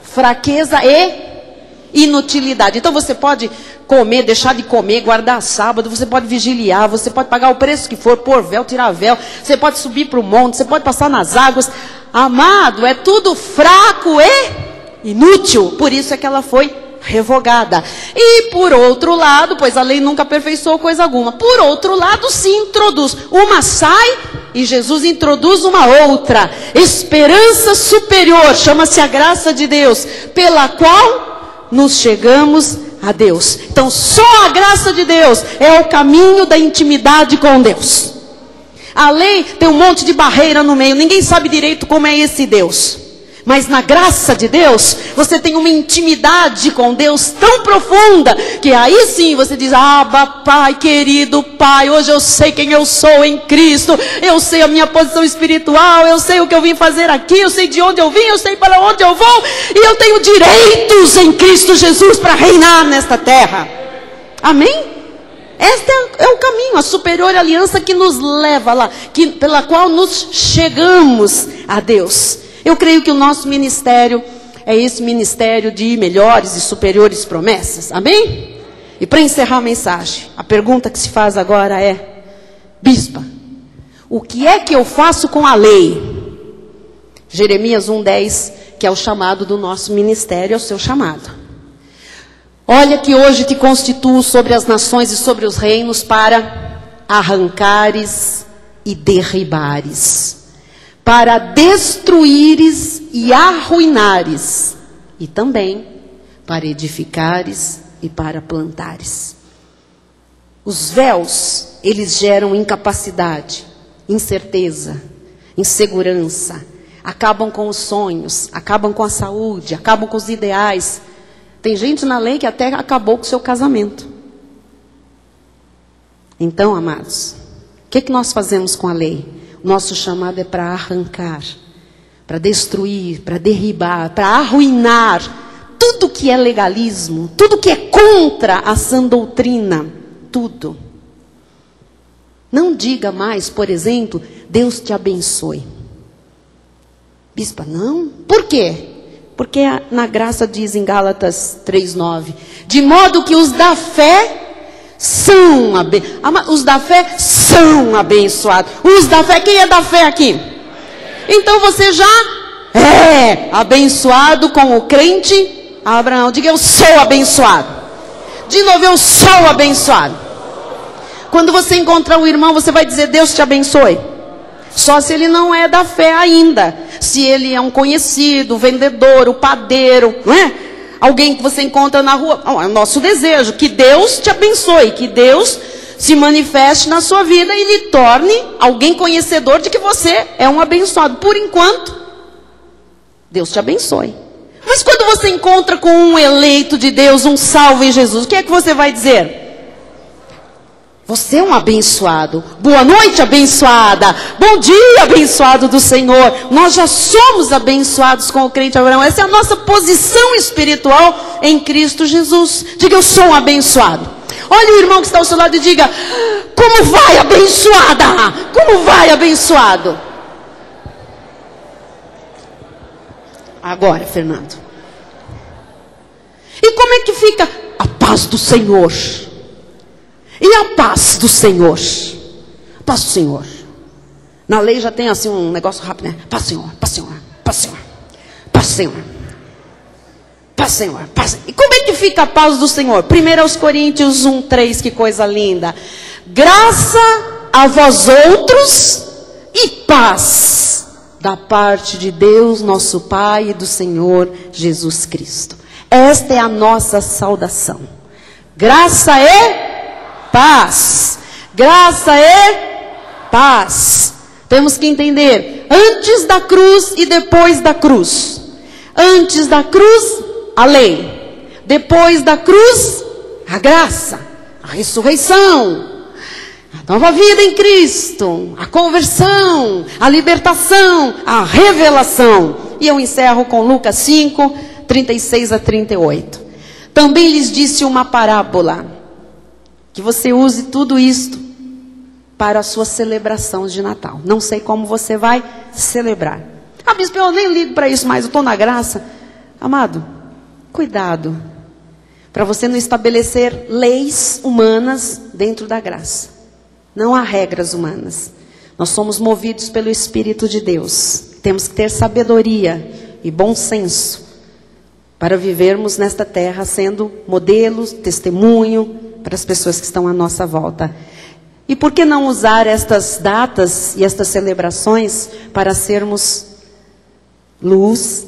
fraqueza e inutilidade. Então você pode comer, deixar de comer, guardar sábado, você pode vigiliar, você pode pagar o preço que for, pôr véu, tirar véu, você pode subir para o monte, você pode passar nas águas. Amado, é tudo fraco e inútil. Por isso é que ela foi revogada. E por outro lado, pois a lei nunca aperfeiçoou coisa alguma, por outro lado se introduz. Uma sai e Jesus introduz uma outra. Esperança superior, chama-se a graça de Deus, pela qual nos chegamos a Deus. Então só a graça de Deus é o caminho da intimidade com Deus. A lei tem um monte de barreira no meio, ninguém sabe direito como é esse Deus. Mas na graça de Deus, você tem uma intimidade com Deus tão profunda, que aí sim você diz, Abba, Pai, querido Pai, hoje eu sei quem eu sou em Cristo, eu sei a minha posição espiritual, eu sei o que eu vim fazer aqui, eu sei de onde eu vim, eu sei para onde eu vou, e eu tenho direitos em Cristo Jesus para reinar nesta terra. Amém? Este é o caminho, a superior aliança que nos leva lá, pela qual nos chegamos a Deus. Eu creio que o nosso ministério é esse ministério de melhores e superiores promessas. Amém? E para encerrar a mensagem, a pergunta que se faz agora é, bispa, o que é que eu faço com a lei? Jeremias 1:10, que é o chamado do nosso ministério, é o seu chamado. Olha que hoje te constituo sobre as nações e sobre os reinos para arrancares e derribares, para destruíres e arruinares, e também para edificares e para plantares. Os véus, eles geram incapacidade, incerteza, insegurança, acabam com os sonhos, acabam com a saúde, acabam com os ideais. Tem gente na lei que até acabou com o seu casamento. Então, amados, o que nós fazemos com a lei? Nosso chamado é para arrancar, para destruir, para derribar, para arruinar tudo que é legalismo, tudo que é contra a sã doutrina, tudo. Não diga mais, por exemplo, Deus te abençoe. Bispa, não? Por quê? Porque na graça diz em Gálatas 3:9, de modo que os da fé são abençoados. Os da fé, quem é da fé aqui? Então você já é abençoado com o crente Abraão. Diga, eu sou abençoado. De novo, eu sou abençoado. Quando você encontrar um irmão, você vai dizer, Deus te abençoe. Só se ele não é da fé ainda. Se ele é um conhecido, o vendedor, o padeiro, não é? Alguém que você encontra na rua. É o nosso desejo, que Deus te abençoe, que Deus se manifeste na sua vida e lhe torne alguém conhecedor de que você é um abençoado. Por enquanto, Deus te abençoe. Mas quando você encontra com um eleito de Deus, um salvo em Jesus, o que é que você vai dizer? Você é um abençoado. Boa noite, abençoada. Bom dia, abençoado do Senhor. Nós já somos abençoados com o crente Abraão. Essa é a nossa posição espiritual em Cristo Jesus. Diga, eu sou um abençoado. Olha o irmão que está ao seu lado e diga, como vai, abençoada? Como vai, abençoado? Agora, Fernando. E como é que fica a paz do Senhor? E a paz do Senhor? A paz do Senhor. Na lei já tem assim um negócio rápido, né? Paz do Senhor, paz do Senhor, paz do Senhor, paz do Senhor, paz do Senhor, paz. E como é que fica a paz do Senhor? 1 Coríntios 1:3, que coisa linda. Graça a vós outros e paz da parte de Deus, nosso Pai, e do Senhor Jesus Cristo. Esta é a nossa saudação. Graça e paz. Graça e paz. Temos que entender, antes da cruz e depois da cruz. Antes da cruz, a lei. Depois da cruz, a graça, a ressurreição, a nova vida em Cristo, a conversão, a libertação, a revelação. E eu encerro com Lucas 5, 36 a 38. Também lhes disse uma parábola, que você use tudo isto para a sua celebração de Natal. Não sei como você vai celebrar. Ah, bispo, eu nem ligo para isso mais, eu estou na graça. Amado, cuidado, para você não estabelecer leis humanas dentro da graça. Não há regras humanas. Nós somos movidos pelo Espírito de Deus. Temos que ter sabedoria e bom senso para vivermos nesta terra sendo modelos, testemunho para as pessoas que estão à nossa volta. E por que não usar estas datas e estas celebrações para sermos luz,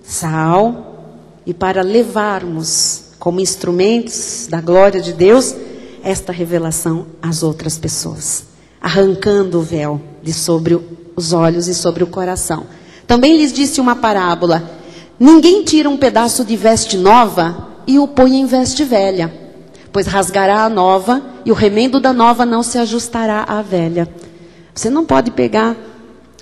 sal, e para levarmos como instrumentos da glória de Deus esta revelação às outras pessoas, arrancando o véu de sobre os olhos e sobre o coração. Também lhes disse uma parábola: ninguém tira um pedaço de veste nova e o põe em veste velha, pois rasgará a nova e o remendo da nova não se ajustará à velha. Você não pode pegar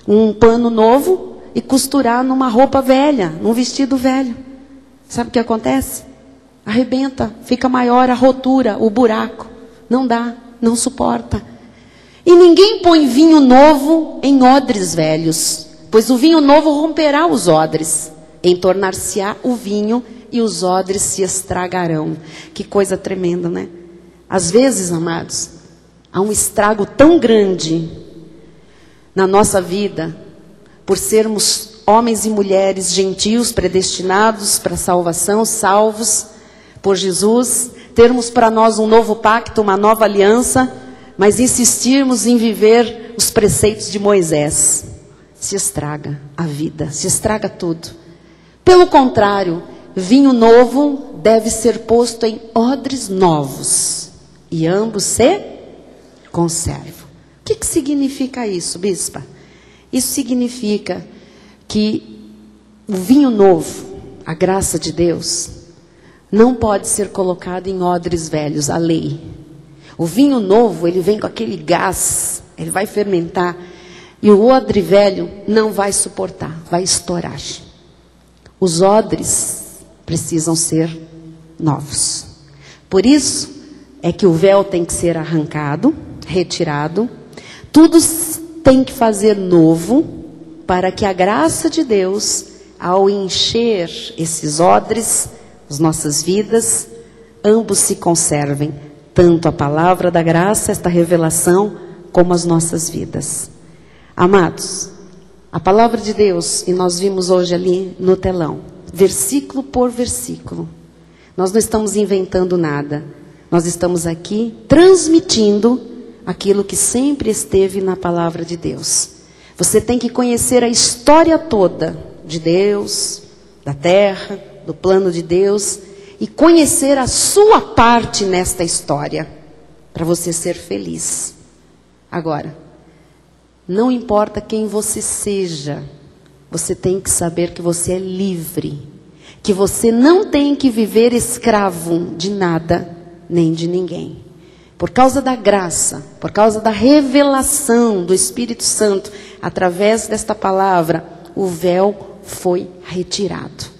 um pano novo e costurar numa roupa velha, num vestido velho. Sabe o que acontece? Arrebenta, fica maior a rotura, o buraco. Não dá, não suporta. E ninguém põe vinho novo em odres velhos, pois o vinho novo romperá os odres, entornar-se-á o vinho e os odres se estragarão. Que coisa tremenda, né? Às vezes, amados, há um estrago tão grande na nossa vida, por sermos homens e mulheres gentios, predestinados para a salvação, salvos por Jesus, termos para nós um novo pacto, uma nova aliança, mas insistirmos em viver os preceitos de Moisés. Se estraga a vida, se estraga tudo. Pelo contrário, vinho novo deve ser posto em odres novos, e ambos se conservam. O que significa isso, bispa? Isso significa que o vinho novo, a graça de Deus, não pode ser colocado em odres velhos, a lei. O vinho novo, ele vem com aquele gás, ele vai fermentar, e o odre velho não vai suportar, vai estourar. Os odres precisam ser novos. Por isso é que o véu tem que ser arrancado, retirado, tudo tem que fazer novo, para que a graça de Deus, ao encher esses odres, as nossas vidas, ambos se conservem, tanto a palavra da graça, esta revelação, como as nossas vidas. Amados, a palavra de Deus, e nós vimos hoje ali no telão, versículo por versículo. Nós não estamos inventando nada, nós estamos aqui transmitindo aquilo que sempre esteve na palavra de Deus. Você tem que conhecer a história toda de Deus, da terra, do plano de Deus, e conhecer a sua parte nesta história, para você ser feliz. Agora, não importa quem você seja, você tem que saber que você é livre, que você não tem que viver escravo de nada, nem de ninguém. Por causa da graça, por causa da revelação do Espírito Santo, através desta palavra, o véu foi retirado.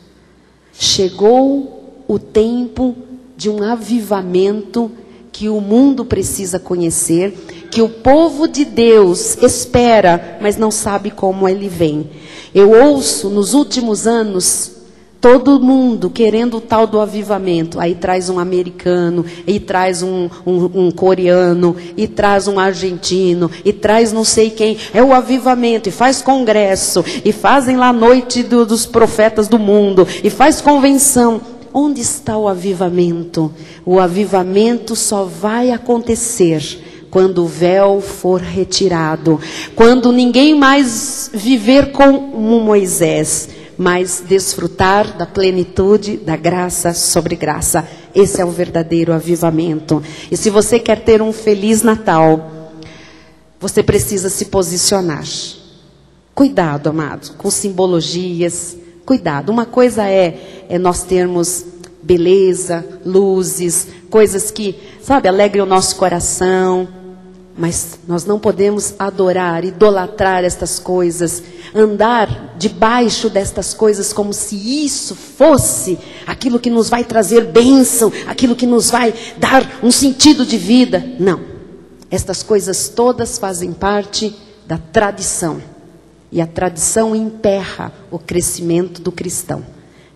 Chegou o tempo de um avivamento que o mundo precisa conhecer, que o povo de Deus espera, mas não sabe como ele vem. Eu ouço nos últimos anos todo mundo querendo o tal do avivamento. Aí traz um americano, e traz um coreano, e traz um argentino, e traz não sei quem. É o avivamento, e faz congresso, e fazem lá a noite dos profetas do mundo, e faz convenção. Onde está o avivamento? O avivamento só vai acontecer quando o véu for retirado, quando ninguém mais viver como Moisés, mas desfrutar da plenitude da graça sobre graça. Esse é o verdadeiro avivamento. E se você quer ter um feliz Natal, você precisa se posicionar. Cuidado, amado, com simbologias. Cuidado. Uma coisa é nós termos beleza, luzes, coisas que, sabe, alegrem o nosso coração. Mas nós não podemos adorar, idolatrar estas coisas, andar debaixo destas coisas como se isso fosse aquilo que nos vai trazer bênção, aquilo que nos vai dar um sentido de vida. Não. Estas coisas todas fazem parte da tradição. E a tradição emperra o crescimento do cristão.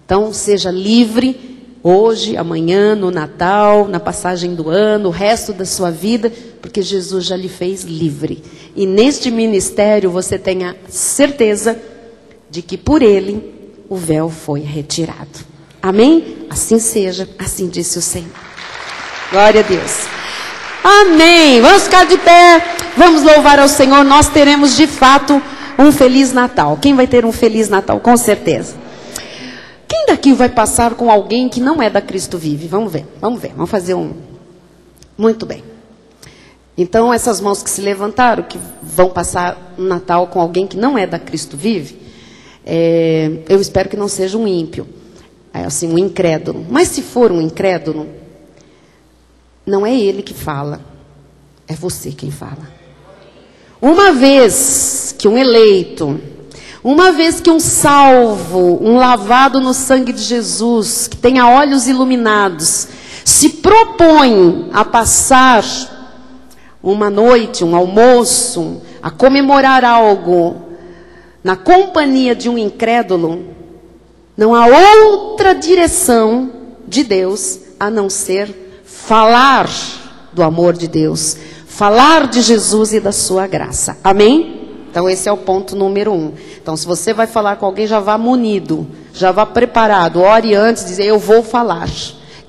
Então, seja livre hoje, amanhã, no Natal, na passagem do ano, o resto da sua vida, porque Jesus já lhe fez livre. E neste ministério você tenha certeza de que por ele o véu foi retirado. Amém? Assim seja, assim disse o Senhor. Glória a Deus. Amém. Vamos ficar de pé, vamos louvar ao Senhor. Nós teremos de fato um Feliz Natal. Quem vai ter um Feliz Natal? Com certeza. Quem daqui vai passar com alguém que não é da Cristo Vive? Vamos ver. Vamos fazer um... Muito bem. Então, essas mãos que se levantaram, que vão passar um Natal com alguém que não é da Cristo Vive, eu espero que não seja um ímpio, assim, um incrédulo. Mas se for um incrédulo, não é ele que fala, é você quem fala. Uma vez que um eleito, uma vez que um salvo, um lavado no sangue de Jesus, que tenha olhos iluminados, se propõe a passar uma noite, um almoço, a comemorar algo na companhia de um incrédulo, não há outra direção de Deus a não ser falar do amor de Deus, falar de Jesus e da sua graça. Amém? Então esse é o ponto número 1. Então se você vai falar com alguém, já vá munido, já vá preparado, ore antes, dizer eu vou falar,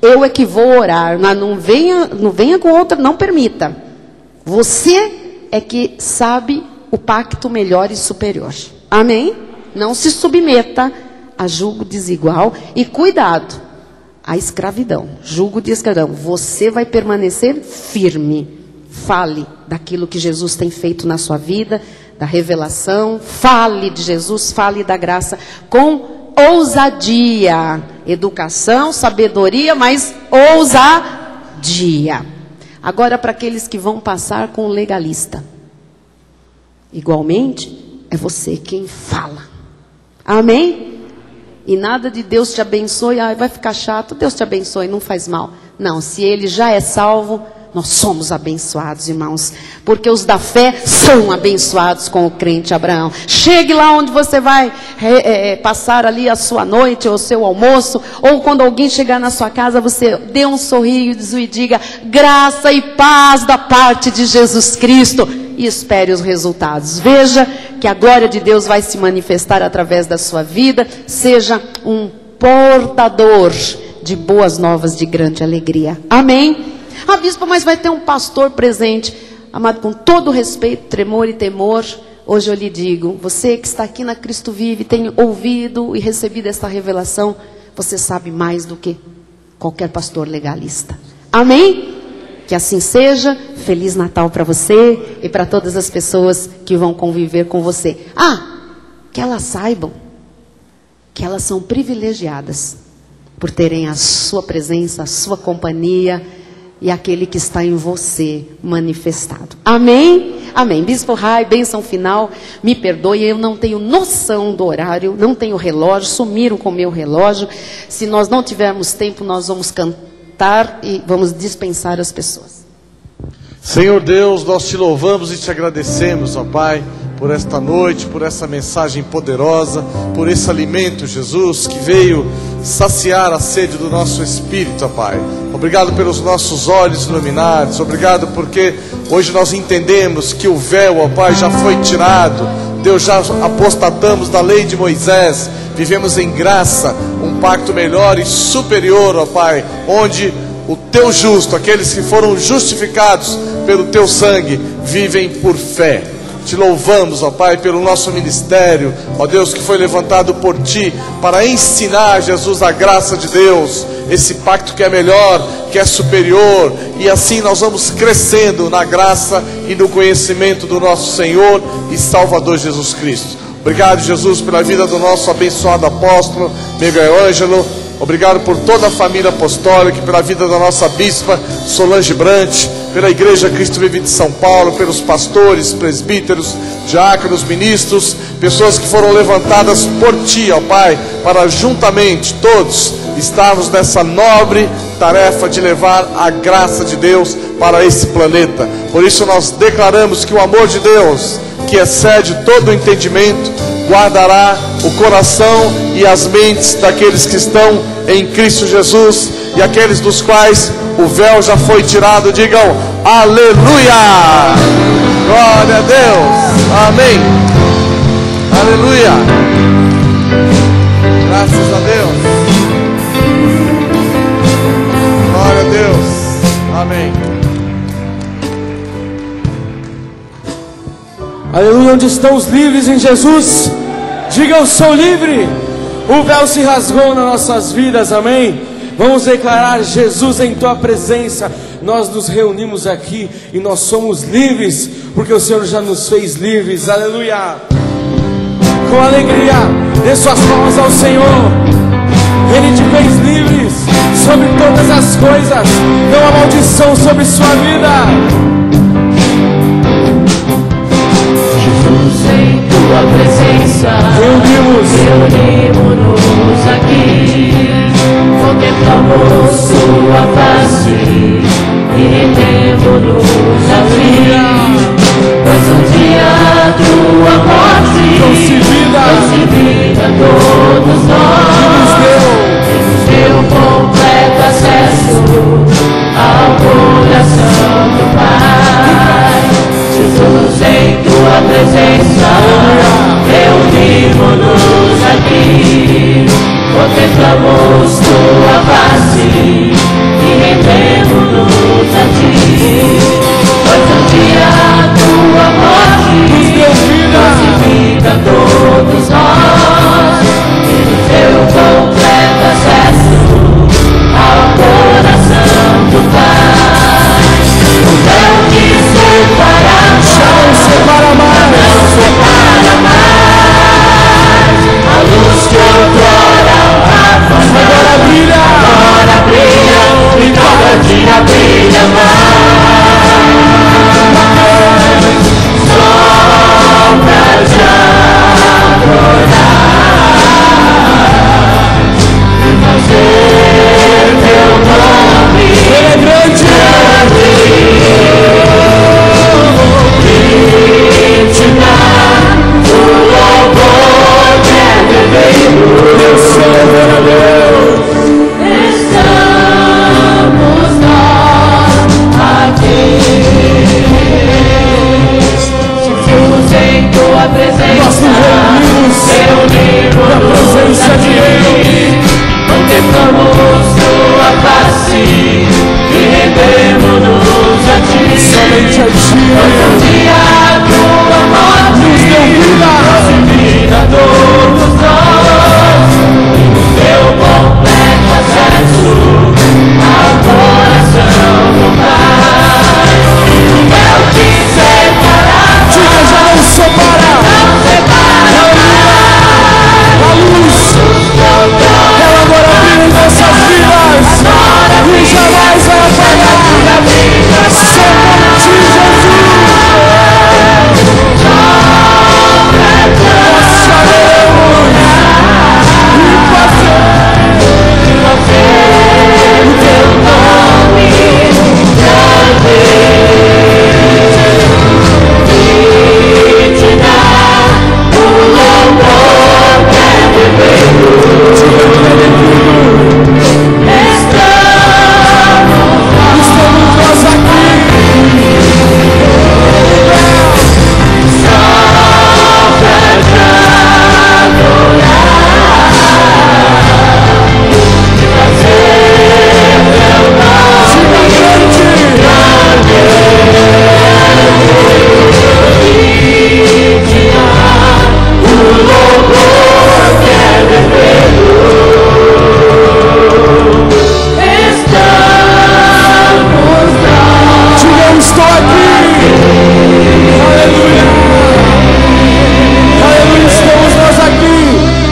eu é que vou orar, não venha com outra, não permita. Você é que sabe o pacto melhor e superior. Amém? Não se submeta a julgo desigual e cuidado, a escravidão, julgo de escravidão. Você vai permanecer firme. Fale daquilo que Jesus tem feito na sua vida, da revelação. Fale de Jesus, fale da graça com ousadia. Educação, sabedoria, mas ousadia. Agora, para aqueles que vão passar com o legalista, igualmente, é você quem fala. Amém? E nada de Deus te abençoe, vai ficar chato, Deus te abençoe, não faz mal. Não, se ele já é salvo, nós somos abençoados, irmãos. Porque os da fé são abençoados com o crente Abraão. Chegue lá onde você vai passar ali a sua noite, ou o seu almoço. Ou quando alguém chegar na sua casa, você dê um sorriso e diga: graça e paz da parte de Jesus Cristo. E espere os resultados. Veja que a glória de Deus vai se manifestar através da sua vida. Seja um portador de boas novas de grande alegria. Amém? Ah, bispo, mas vai ter um pastor presente. Amado, com todo respeito, tremor e temor, hoje eu lhe digo, você que está aqui na Cristo Vive, tem ouvido e recebido esta revelação, você sabe mais do que qualquer pastor legalista. Amém? Que assim seja. Feliz Natal para você e para todas as pessoas que vão conviver com você. Que elas saibam que elas são privilegiadas por terem a sua presença, a sua companhia e aquele que está em você manifestado. Amém? Amém. Bispo Rai, bênção final. Me perdoe, eu não tenho noção do horário, não tenho relógio, sumiram com o meu relógio. Se nós não tivermos tempo, nós vamos cantar e vamos dispensar as pessoas. Senhor Deus, nós te louvamos e te agradecemos, ó Pai, por esta noite, por essa mensagem poderosa, por esse alimento, Jesus, que veio saciar a sede do nosso espírito, ó Pai. Obrigado pelos nossos olhos iluminados, obrigado porque hoje nós entendemos que o véu, ó Pai, já foi tirado. Deus, já apostatamos da lei de Moisés, vivemos em graça, um pacto melhor e superior, ó Pai, onde o teu justo, aqueles que foram justificados pelo teu sangue, vivem por fé. Te louvamos, ó Pai, pelo nosso ministério, ó Deus, que foi levantado por Ti para ensinar, Jesus, a graça de Deus, esse pacto que é melhor, que é superior, e assim nós vamos crescendo na graça e no conhecimento do nosso Senhor e Salvador Jesus Cristo. Obrigado, Jesus, pela vida do nosso abençoado apóstolo Miguel Ângelo. Obrigado por toda a família apostólica, pela vida da nossa bispa Solange Brant, pela Igreja Cristo Vive de São Paulo, pelos pastores, presbíteros, diáconos, ministros, pessoas que foram levantadas por Ti, ó Pai, para juntamente todos estarmos nessa nobre tarefa de levar a graça de Deus para esse planeta. Por isso nós declaramos que o amor de Deus, que excede todo o entendimento, guardará o coração e as mentes daqueles que estão em Cristo Jesus, e aqueles dos quais o véu já foi tirado, digam aleluia, glória a Deus, amém, aleluia, graças a Deus, glória a Deus, amém. Aleluia. Onde estão os livres em Jesus? Diga: eu sou livre. O véu se rasgou nas nossas vidas, amém? Vamos declarar: Jesus, em Tua presença nós nos reunimos aqui e nós somos livres, porque o Senhor já nos fez livres. Aleluia. Com alegria, dê suas palmas ao Senhor. Ele te fez livres sobre todas as coisas. Não há maldição sobre sua vida. Em Tua presença reunimos-nos aqui, contemplamos Sua face e rendemos-nos a Ti, pois um dia Tua morte trouxe vida a todos nós, e nos deu completo acesso ao coração do Pai. Jesus, em Tua presença reunimos-nos aqui, contemplamos Tua face e rendemos-nos a Ti, pois um dia Tua morte trouxe vida a todos nós, e nos deu completo acesso ao coração do Pai. O véu que separa Não separa mais. a luz que outrora Agora brilha. agora brilha, e cada dia brilha mais. Só pra te adorar e fazer Teu nome Ele é grande. e te dar o louvor que é devido. Eu sou o Deus. Estamos nós aqui, Jesus, em Tua presença reunimos-nos aqui, contemplamos Tua face e rendemos-nos a Ti, Somente a Ti. pois um dia Tua morte trouxe vida a todos nós, e nos deu completo acesso ao coração do Pai. O véu que separa Diga: já não separa. não separa A luz, ela agora brilha em nossas vidas e jamais vai apagar. Só por Ti, Jesus. Nós faremos e fazer o Teu nome grande e te dar o louvor que é devido. estamos nós aqui. louvor que é devido. Estamos nós. Diga, eu estou aqui. Aleluia. Aleluia, estamos nós aqui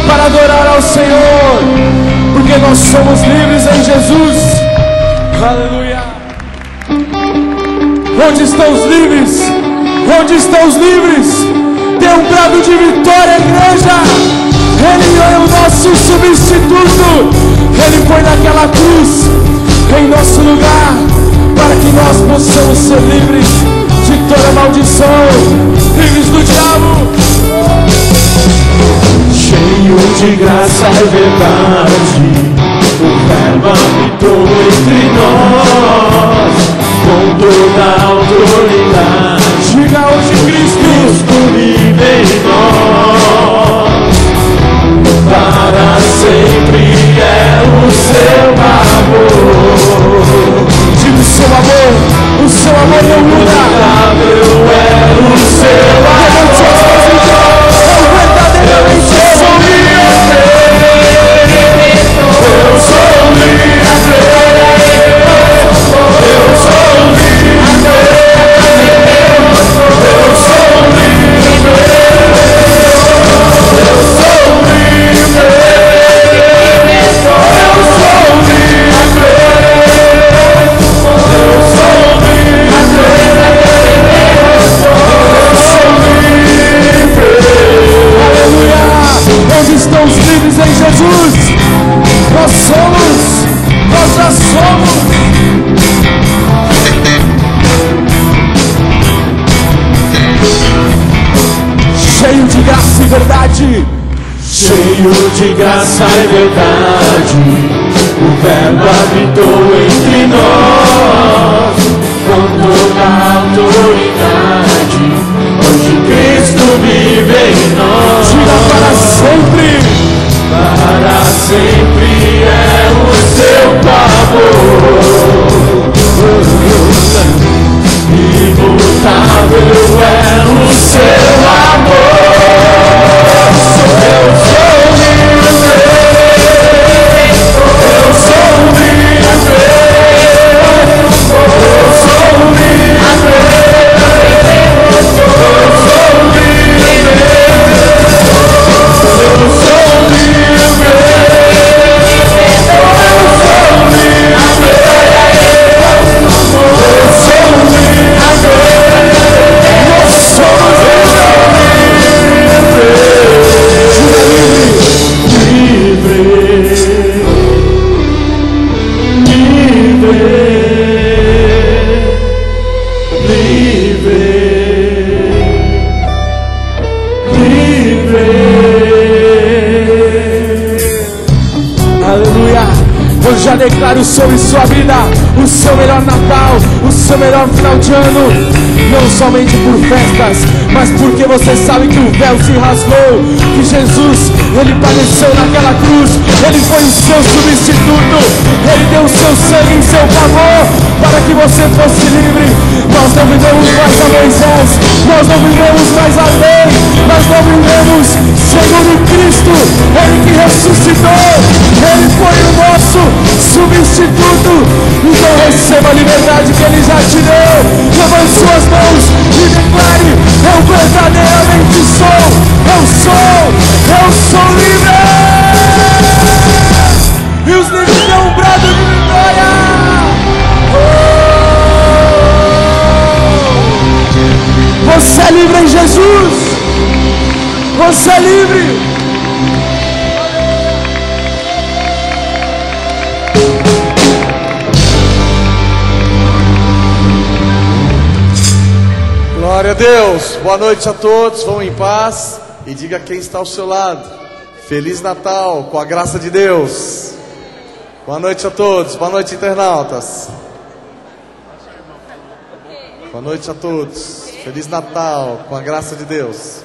para adorar ao Senhor, porque nós somos livres em Jesus. Aleluia. Onde estão os livres? Onde estão os livres? Dê um brado de vitória, igreja. Ele é o nosso substituto. Ele foi naquela cruz em nosso lugar, para que nós possamos ser livres de toda maldição, livres do diabo. Cheio de graça e verdade, o Verbo habitou entre nós, com toda a autoridade. Diga hoje, Cristo vive em nós, para sempre é o seu amor. diga o seu amor não muda. Imutável é o seu amor. Verdadeiramente eu sou livre. Eu sou livre. Eu sou livre. Eu sou livre. Eu sou livre. Aleluia. Onde estão os livres em Jesus? Nós já somos. Cheio de graça e verdade. Cheio de graça e verdade, o Verbo habitou entre nós, com toda a autoridade. Hoje Cristo vive em nós. Diga para sempre. Para sempre é o seu favor. Imutável é o seu amor. Eu sou livre. Eu sou livre. Eu sou livre. Eu sou livre. Eu sou livre. Aleluia. Eu já declaro sobre sua vida o seu melhor Natal, o seu melhor final de ano. Não somente por festas, mas porque você sabe que o véu se rasgou, que Jesus, Ele padeceu naquela cruz, Ele foi o seu substituto, Ele deu o seu sangue em seu favor, para que você fosse livre. Nós não vivemos mais a Moisés, nós não vivemos mais a lei, nós não vivemos segundo Cristo, Ele que ressuscitou, Ele foi o nosso substituto. Então receba a liberdade que Ele já te deu. Levante suas mãos e declare: eu verdadeiramente sou, eu sou livre. E os livres dão um brado de vitória. Você é livre em Jesus. Você é livre. Glória a Deus, boa noite a todos, vão em paz e diga quem está ao seu lado: Feliz Natal, com a graça de Deus. Boa noite a todos, boa noite internautas. Boa noite a todos, Feliz Natal, com a graça de Deus.